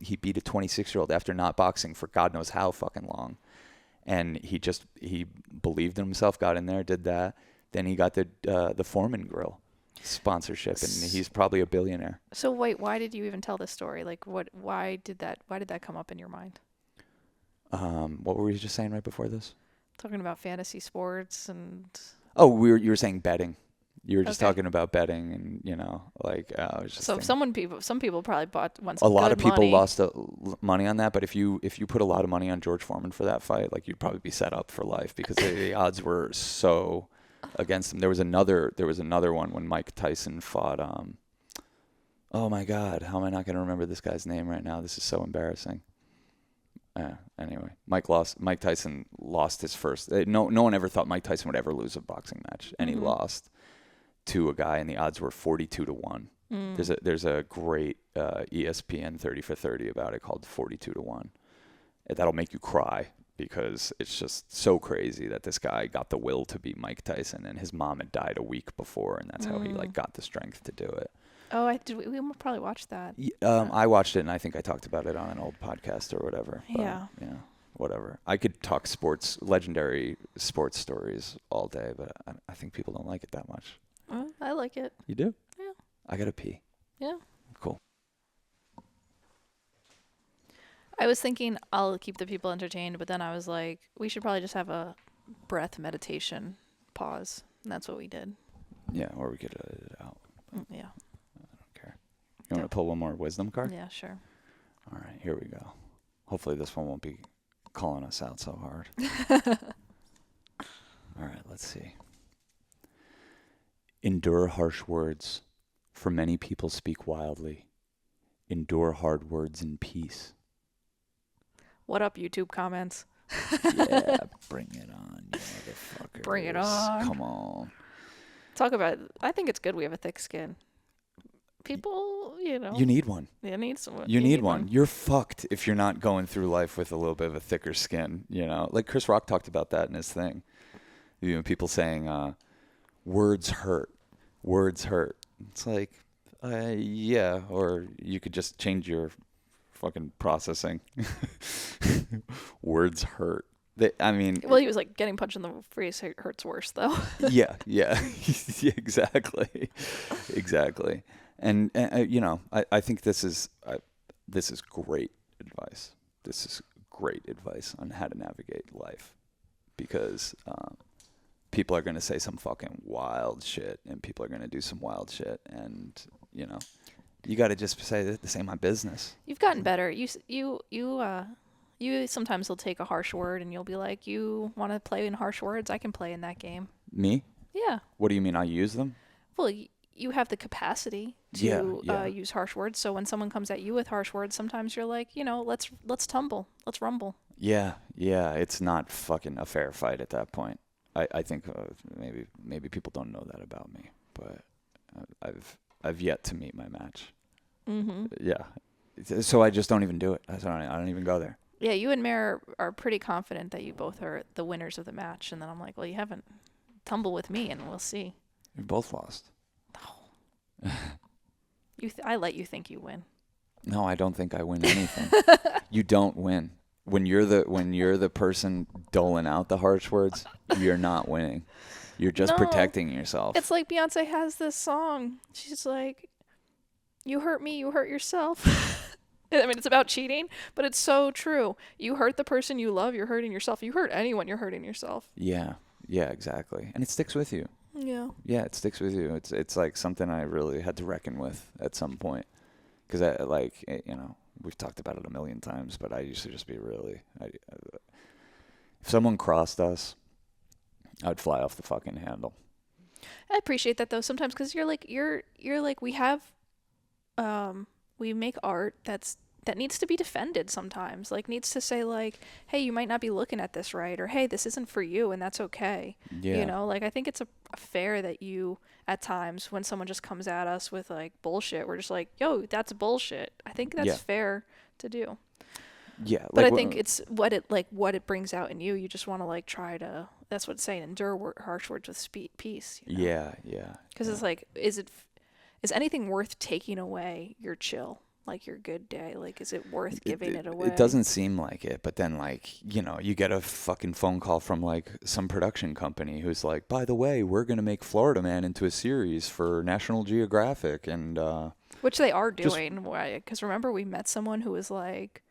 26-year-old after not boxing for God knows how fucking long. and he believed in himself, got in there, did that. Then he got the Foreman Grill sponsorship, and he's probably a billionaire. So wait, why did you even tell this story? Like, why did that come up in your mind? What were we just saying right before this? Talking about fantasy sports and. Oh, you were saying betting. You were just Okay. talking about betting, and like I was just. So thinking, some people probably won a some lot good of people money. lost money on that, but if you put a lot of money on George Foreman for that fight, like you'd probably be set up for life because the odds were so against him. There was another one when Mike Tyson fought. Oh my God, how am I not going to remember this guy's name right now? This is so embarrassing. Anyway, Mike Tyson lost his first. No one ever thought Mike Tyson would ever lose a boxing match, and he lost to a guy, and the odds were 42-1. There's a great ESPN 30 for 30 about it called 42-1. That'll make you cry because it's just so crazy that this guy got the will to beat Mike Tyson, and his mom had died a week before, and that's how he like got the strength to do it. Oh, we probably watched that. I watched it, and I think I talked about it on an old podcast or whatever. But, Yeah. Whatever. I could talk legendary sports stories all day, but I think people don't like it that much. I like it. You do? Yeah. I gotta pee. Yeah. Cool. I was thinking I'll keep the people entertained, but then I was like, we should probably just have a breath meditation pause. And that's what we did. Yeah, or we could edit it out. Yeah. You want to pull one more wisdom card? Yeah, sure. All right, here we go. Hopefully this one won't be calling us out so hard. All right, let's see. Endure harsh words, for many people speak wildly. Endure hard words in peace. What up, YouTube comments? Yeah, bring it on, you motherfuckers. Bring it on. Come on. Talk about it. I think it's good we have a thick skin. People, You need one. You need someone. You need one. You're fucked if you're not going through life with a little bit of a thicker skin, Like Chris Rock talked about that in his thing. People saying, words hurt. Words hurt. It's like, yeah, or you could just change your fucking processing. Words hurt. Well, he was like, getting punched in the face hurts worse, though. yeah, yeah, exactly. And I think this is great advice. This is great advice on how to navigate life, because people are going to say some fucking wild shit, and people are going to do some wild shit, and you got to just say this ain't my business. You've gotten better. You sometimes will take a harsh word and you'll be like, you want to play in harsh words? I can play in that game. Me? Yeah. What do you mean I use them? Well, you have the capacity to use harsh words. So when someone comes at you with harsh words, sometimes you're like, let's tumble, let's rumble. Yeah. It's not fucking a fair fight at that point. I think maybe people don't know that about me, but I've yet to meet my match. Mm-hmm. Yeah. So I just don't even do it. I don't even go there. Yeah, you and Mare are pretty confident that you both are the winners of the match, and then I'm like, well, you haven't. Tumble with me, and we'll see. We both lost. No. I let you think you win. No, I don't think I win anything. You don't win. When you're the person doling out the harsh words, you're not winning. You're just protecting yourself. It's like Beyonce has this song. She's like, you hurt me, you hurt yourself. I mean, it's about cheating, but it's so true. You hurt the person you love, you're hurting yourself. You hurt anyone, you're hurting yourself. Yeah, exactly. And it sticks with you. Yeah. Yeah, it sticks with you. It's like something I really had to reckon with at some point. Because we've talked about it a million times, but I used to just be really... if someone crossed us, I'd fly off the fucking handle. I appreciate that, though, sometimes, because you're like, we have... we make art that needs to be defended sometimes, like needs to say like, hey, you might not be looking at this right, or hey, this isn't for you, and that's okay. Yeah. Like I think it's a fair that you at times when someone just comes at us with like bullshit, we're just like, yo, that's bullshit. I think that's fair to do. Yeah. But I think it's what it brings out in you. You just want to like try to, that's what it's saying, endure harsh words with peace. Yeah. Because it's like, is anything worth taking away your chill? like your good day? Like, is it worth giving it away? It doesn't seem like it, but then like, you get a fucking phone call from like some production company who's like, by the way, we're going to make Florida Man into a series for National Geographic. And, which they are doing. Because remember, we met someone who was like,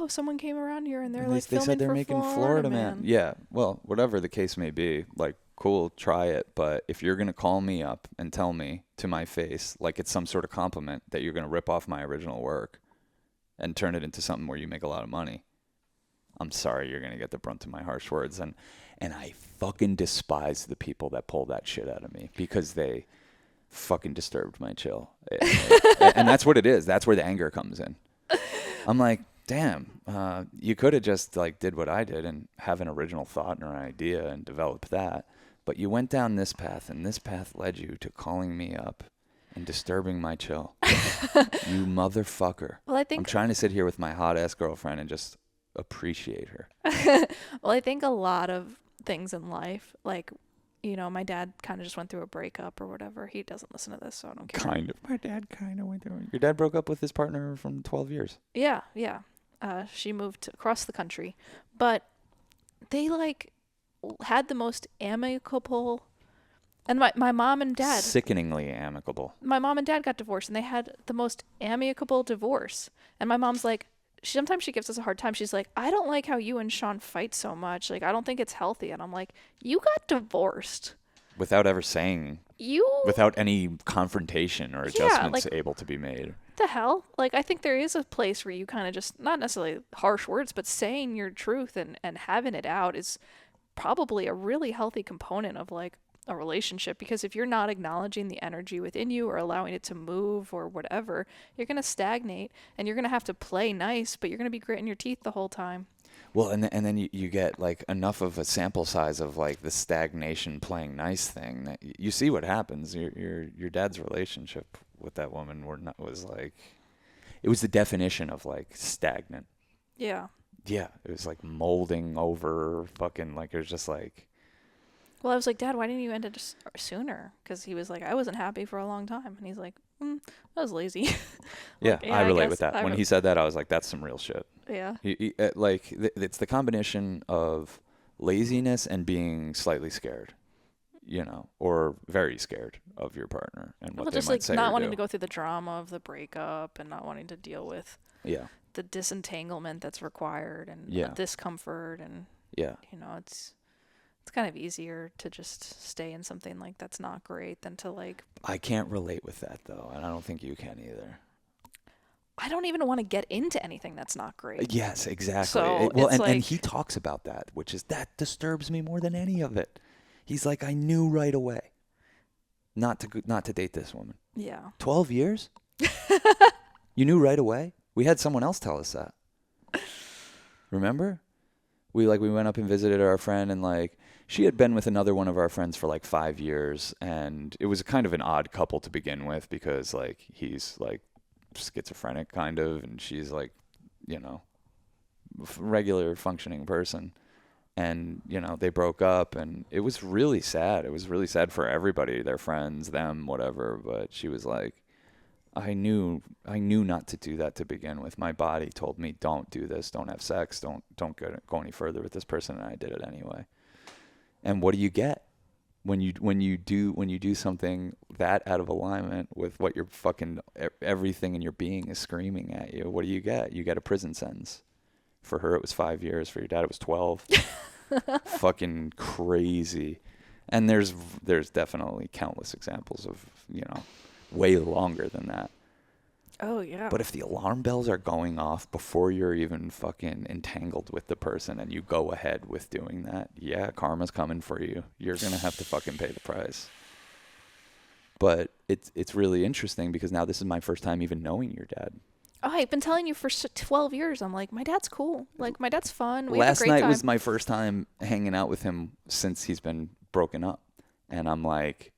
someone came around here and they're like they filming said they're for making Florida Man. Man. Yeah. Well, whatever the case may be, like, cool, try it. But if you're going to call me up and tell me to my face, like it's some sort of compliment that you're going to rip off my original work and turn it into something where you make a lot of money, I'm sorry, you're going to get the brunt of my harsh words. And I fucking despise the people that pull that shit out of me because they fucking disturbed my chill. And that's what it is. That's where the anger comes in. I'm like, damn, you could have just like did what I did and have an original thought or an idea and develop that. But you went down this path, and this path led you to calling me up and disturbing my chill. You motherfucker. Well, I think I'm trying to sit here with my hot ass girlfriend and just appreciate her. well, I think a lot of things in life, like, my dad kind of just went through a breakup or whatever. He doesn't listen to this, so I don't care. Kind of. My dad kind of went through it. Your dad broke up with his partner from 12 years. Yeah. She moved across the country, but they like had the most amicable. And my mom and dad. Sickeningly amicable. My mom and dad got divorced, and they had the most amicable divorce. And my mom's like, sometimes she gives us a hard time. She's like, I don't like how you and Sean fight so much. Like, I don't think it's healthy. And I'm like, you got divorced. Without ever saying. Without any confrontation or adjustments able to be made. The hell? Like, I think there is a place where you kind of just, not necessarily harsh words, but saying your truth and having it out is probably a really healthy component of like a relationship, because if you're not acknowledging the energy within you or allowing it to move or whatever, you're going to stagnate, and you're going to have to play nice, but you're going to be gritting your teeth the whole time. Well, and then you get like enough of a sample size of like the stagnation playing nice thing that you see what happens. Your dad's relationship with that woman was like, it was the definition of like stagnant. Yeah. Yeah, it was like molding over fucking, like it was just like. Well, I was like, Dad, why didn't you end it sooner? Because he was like, I wasn't happy for a long time. And he's like, I was lazy. Yeah, I relate with guess that. When he said that, I was like, that's some real shit. Yeah. It's the combination of laziness and being slightly scared, or very scared of your partner and what they just might like say not or wanting do. to go through the drama of the breakup and not wanting to deal with the disentanglement that's required and the discomfort and it's kind of easier to just stay in something like that's not great than to like. I can't relate with that though, and I don't think you can either. I don't even want to get into anything that's not great. Yes, exactly. So and he talks about that, which is that disturbs me more than any of it. He's like, I knew right away not to date this woman. Yeah. 12 years? You knew right away? We had someone else tell us that. Remember? We went up and visited our friend, and like she had been with another one of our friends for like 5 years, and it was kind of an odd couple to begin with because like he's like schizophrenic kind of, and she's like, regular functioning person. And, they broke up, and it was really sad. It was really sad for everybody, their friends, them, whatever. But she was like, I knew not to do that to begin with. My body told me, don't do this, don't have sex, don't go any further with this person, and I did it anyway. And what do you get when you do something that out of alignment with what your fucking everything in your being is screaming at you? What do you get? You get a prison sentence. For her, it was 5 years. For your dad, it was 12. Fucking crazy. And there's definitely countless examples of, way longer than that. Oh, yeah. But if the alarm bells are going off before you're even fucking entangled with the person and you go ahead with doing that, yeah, karma's coming for you. You're going to have to fucking pay the price. But it's really interesting because now this is my first time even knowing your dad. Oh, I've been telling you for 12 years. I'm like, my dad's cool. Like, my dad's fun. We have a Last great night time. was my first time hanging out with him since he's been broken up. And I'm like,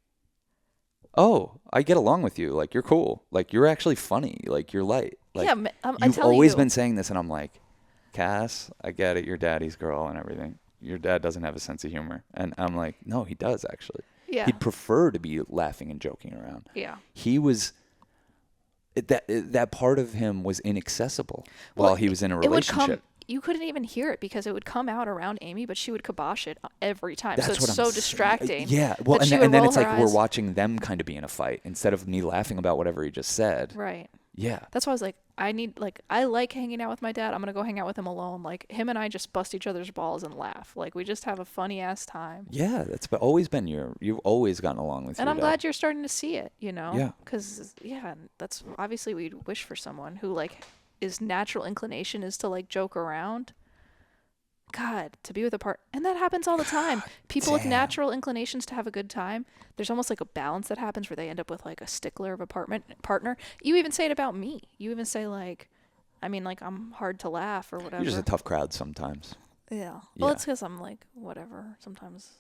oh, I get along with you. Like, you're cool. Like, you're actually funny. Like, you're light. Like, yeah, you've always been saying this. And I'm like, Cass, I get it. You're daddy's girl and everything. Your dad doesn't have a sense of humor. And I'm like, no, he does, actually. Yeah. He'd prefer to be laughing and joking around. Yeah. He was that part of him was inaccessible Well, while he was in a it would come. relationship. You couldn't even hear it because it would come out around Amy, but she would kibosh it every time. That's So it's what I'm so saying. distracting. Yeah. Well, that she and would then roll it's her like we're eyes. watching them kind of be in a fight instead of me laughing about whatever he just said. Right. Yeah. That's why I was like, I like hanging out with my dad. I'm gonna go hang out with him alone. Like him and I just bust each other's balls and laugh. Like we just have a funny ass time. Yeah, always been you've always gotten along with And your I'm dad. glad you're starting to see it, Yeah. Because, that's obviously we'd wish for someone who, like, his natural inclination is to, like, joke around. God, to be with a partner. And that happens all the time. People with damn. natural inclinations to have a good time, there's almost like a balance that happens where they end up with, like, a stickler of a partner. You even say it about me. You even say, like, I'm hard to laugh or whatever. You're just a tough crowd sometimes. Yeah. Yeah. Well, it's because I'm, like, whatever. Sometimes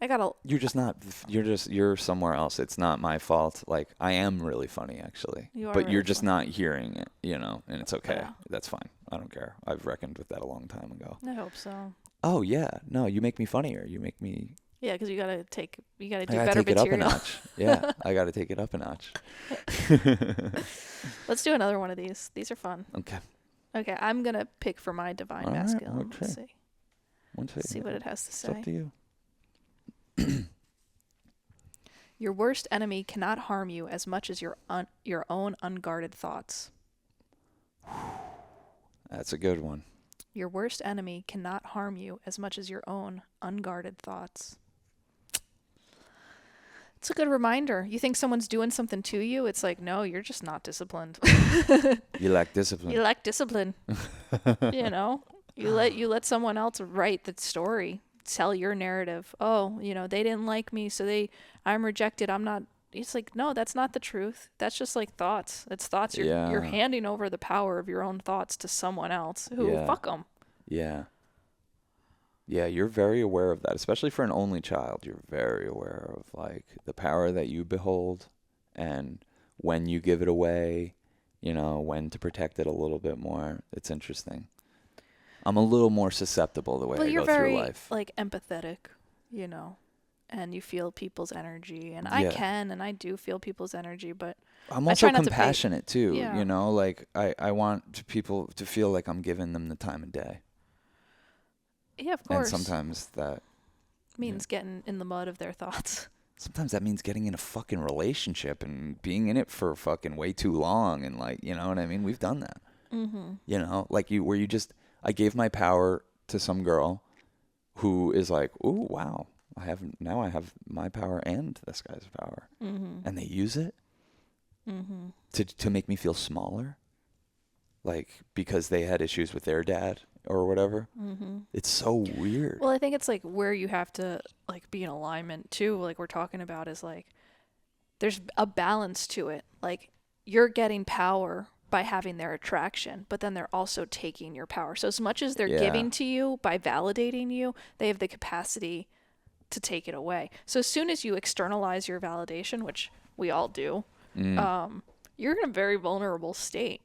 I gotta. You're somewhere else. It's not my fault. Like, I am really funny, actually. You are But really you're just funny. not hearing it, and it's okay. Yeah. That's fine. I don't care. I've reckoned with that a long time ago. I hope so. Oh, yeah. No, you make me funnier. You make me... Yeah, because you gotta do I gotta better take it up a material. notch. Yeah, I gotta take it up a notch. Let's do another one of these. These are fun. Okay. Okay, I'm gonna pick for my divine All right, masculine. okay. Let's see. Let's See what it has to It's up say. to you. Your worst enemy cannot harm you as much as your own unguarded thoughts. That's a good one. Your worst enemy cannot harm you as much as your own unguarded thoughts. It's a good reminder. You think someone's doing something to you, it's like, no, you're just not disciplined. You lack discipline. You lack discipline. You let someone else write the story, tell your narrative. Oh, they didn't like me, so I'm rejected. I'm not. It's like, no, that's not the truth. That's just like thoughts. It's thoughts. You're handing over the power of your own thoughts to someone else who fuck them. Yeah. Yeah, you're very aware of that, especially for an only child. You're very aware of like the power that you behold and when you give it away, when to protect it a little bit more. It's interesting. I'm a little more susceptible the way I you're go very, through life. like, empathetic, and you feel people's energy, and I can, and I do feel people's energy, but I'm I also try not to compassionate too, Yeah. like I want people to feel like I'm giving them the time of day. yeah, of course. And sometimes that means getting in the mud of their thoughts. sometimes that means getting in a fucking relationship and being in it for fucking way too long and like, you know what I mean? We've done that. Mm-hmm. Like I gave my power to some girl who is like, "Ooh, wow. I have my power and this guy's power." Mm-hmm. And they use it to make me feel smaller. Like because they had issues with their dad or whatever. Mm-hmm. It's so weird. Well, I think it's like where you have to like be in alignment too. Like we're talking about is like there's a balance to it. Like you're getting power by having their attraction, but then they're also taking your power. So as much as they're giving to you by validating you, they have the capacity to take it away. So as soon as you externalize your validation, which we all do, you're in a very vulnerable state.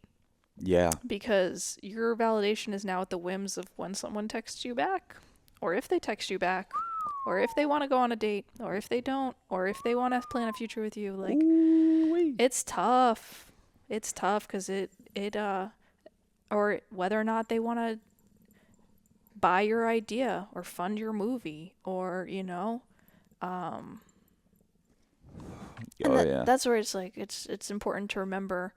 Yeah. Because your validation is now at the whims of when someone texts you back, or if they text you back, or if they want to go on a date, or if they don't, or if they want to plan a future with you. Like, it's tough. It's tough because or whether or not they want to buy your idea or fund your movie or, that's where it's like, it's important to remember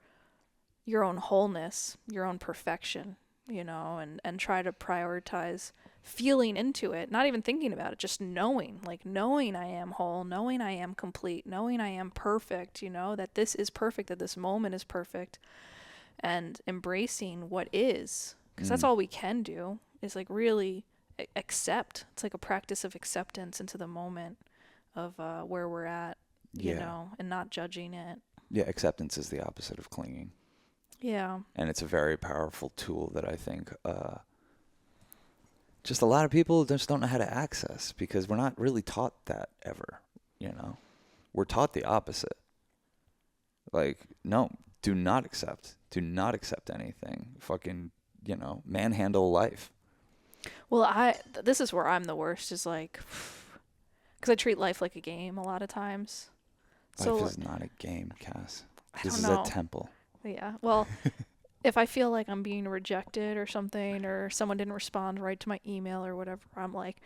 your own wholeness, your own perfection, and try to prioritize feeling into it, not even thinking about it, just knowing I am whole, knowing I am complete, knowing I am perfect, that this is perfect, that this moment is perfect, and embracing what is, because that's all we can do is like really accept. It's like a practice of acceptance into the moment of where we're at, and not judging it. Yeah, acceptance is the opposite of clinging. Yeah. And it's a very powerful tool that I think just a lot of people just don't know how to access because we're not really taught that ever, We're taught the opposite. Like, no, do not accept anything. Fucking, manhandle life. Well, this is where I'm the worst is like, because I treat life like a game a lot of times. Life is not a game, Cass. I This don't is know. a temple. Yeah. Well, if I feel like I'm being rejected or something, or someone didn't respond right to my email or whatever, I'm like,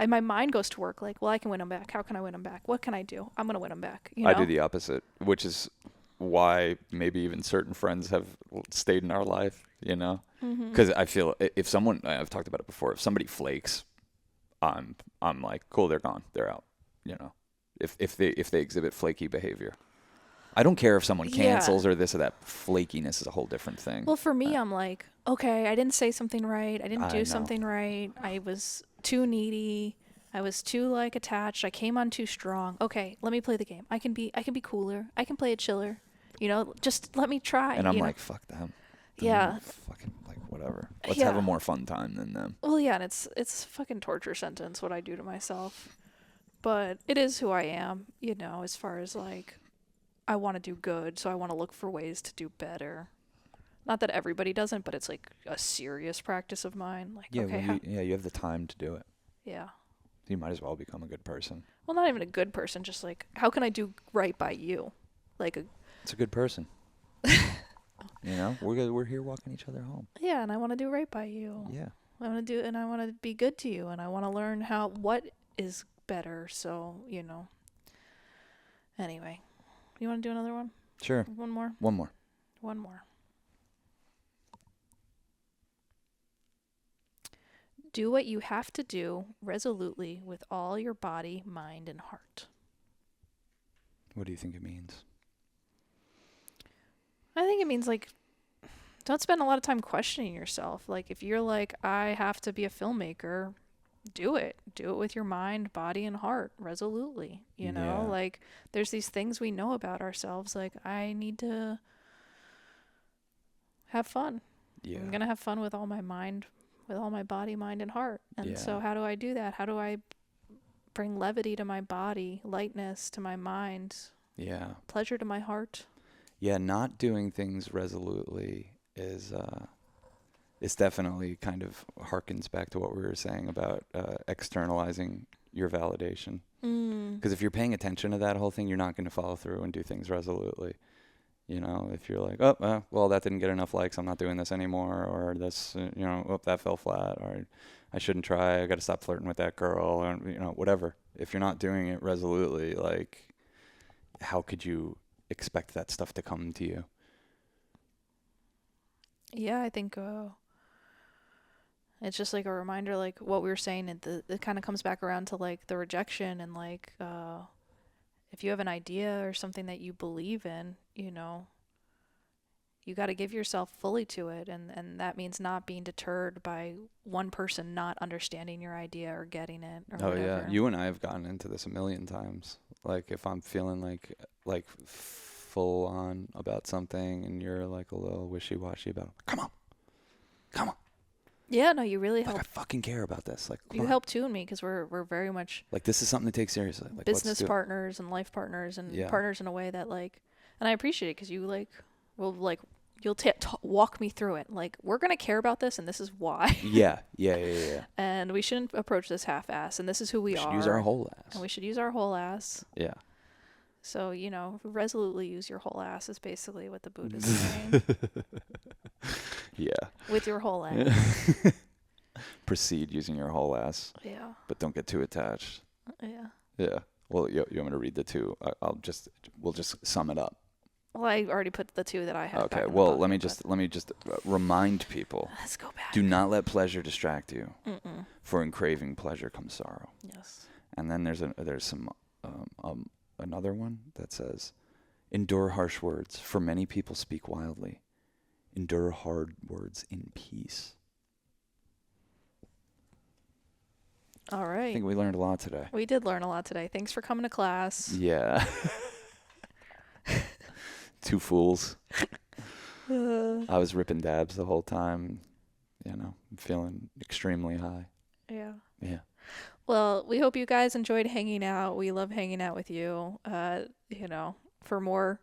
my mind goes to work like, well, I can win them back. How can I win them back? What can I do? I'm going to win them back. You I know? do the opposite, which is why maybe even certain friends have stayed in our life, you know? Because I feel if someone, I've talked about it before, if somebody flakes, I'm like, cool, they're gone. They're out, you know? If they exhibit flaky behavior. I don't care if someone cancels or this or that. Flakiness is a whole different thing. Well, for me, I'm like, okay, I didn't say something right. I didn't I do know. something right. I was too needy. I was too like attached. I came on too strong. Okay, let me play the game. I can be cooler. I can play it chiller. You know, just let me try. And I'm you know? like, fuck them. Yeah. Fucking like whatever. Let's Yeah. have a more fun time than them. Well, yeah, and it's fucking torture sentence what I do to myself. But it is who I am, you know, as far as like I want to do good, so I want to look for ways to do better. Not that everybody doesn't, but it's like a serious practice of mine. Like, Yeah, okay, you have the time to do it. yeah. You might as well become a good person. Well, not even a good person, just like how can I do right by you? It's a good person. You know, we're here walking each other home. Yeah, and I want to do right by you. Yeah. I want to be good to you, and I want to learn what is better. So, you know. Anyway, you want to do another one? Sure. One more. One more. One more. Do what you have to do resolutely with all your body, mind, and heart. What do you think it means? I think it means like don't spend a lot of time questioning yourself. Like if you're like I have to be a filmmaker, do it. Do it with your mind, body, and heart resolutely. You know, Yeah. like there's these things we know about ourselves. Like I need to have fun. Yeah. I'm going to have fun with all my mind, with all my body, mind, and heart. And so how do I do that? How do I bring levity to my body, lightness to my mind, pleasure to my heart? Yeah, not doing things resolutely is definitely kind of harkens back to what we were saying about externalizing your validation. Because if you're paying attention to that whole thing, you're not going to follow through and do things resolutely. You know, if you're like, oh, well, that didn't get enough likes, I'm not doing this anymore, or this, you know, oh, that fell flat, or I shouldn't try, I got to stop flirting with that girl, or, you know, whatever. If you're not doing it resolutely, like, how could you expect that stuff to come to you? Yeah, I think it's just like a reminder, like what we were saying, it kind of comes back around to like the rejection and like if you have an idea or something that you believe in, you know, you got to give yourself fully to it. And that means not being deterred by one person not understanding your idea or getting it or whatever. Yeah. You and I have gotten into this a million times. Like if I'm feeling like full on about something and you're like a little wishy-washy about it, come on. Yeah, no, you really like help. I fucking care about this. Like you help tune me because we're very much like this is something to take seriously. Like business partners and life partners and partners in a way that like, and I appreciate it because you like will like you'll walk me through it. Like we're gonna care about this and this is why. Yeah. And we shouldn't approach this half-ass. And this is who we are. We should use our whole ass. And we should use our whole ass. Yeah. So, you know, resolutely use your whole ass is basically what the Buddha's saying. Yeah. With your whole ass. Proceed using your whole ass. Yeah. But don't get too attached. Yeah. Yeah. Well, you want me to read the two? We'll just sum it up. Well, I already put the two that I had. Okay. Well, let me just remind people. Let's go back. Do not let pleasure distract you. For in craving pleasure comes sorrow. Yes. And then there's some another one that says, endure harsh words, for many people speak wildly. Endure hard words in peace. All right. I think we learned a lot today. We did learn a lot today. Thanks for coming to class. Yeah. Two fools. I was ripping dabs the whole time, you know, feeling extremely high. Yeah. Yeah. Well, we hope you guys enjoyed hanging out. We love hanging out with you. You know, for more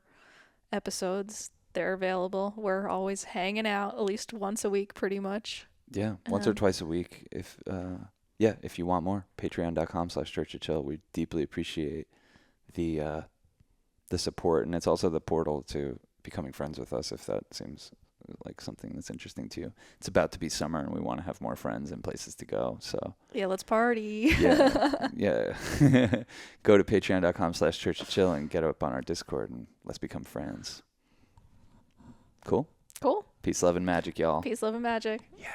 episodes, they're available. We're always hanging out at least once a week, pretty much. Yeah, once or twice a week. If you want more, patreon.com/churchofchill. We deeply appreciate the support, and it's also the portal to becoming friends with us if that seems like something that's interesting to you. It's about to be summer and we want to have more friends and places to go. So Yeah, let's party. yeah. Go to patreon.com/churchofchill and get up on our Discord and let's become friends. Cool? Cool. Peace, love, and magic, y'all. Peace, love, and magic. Yeah.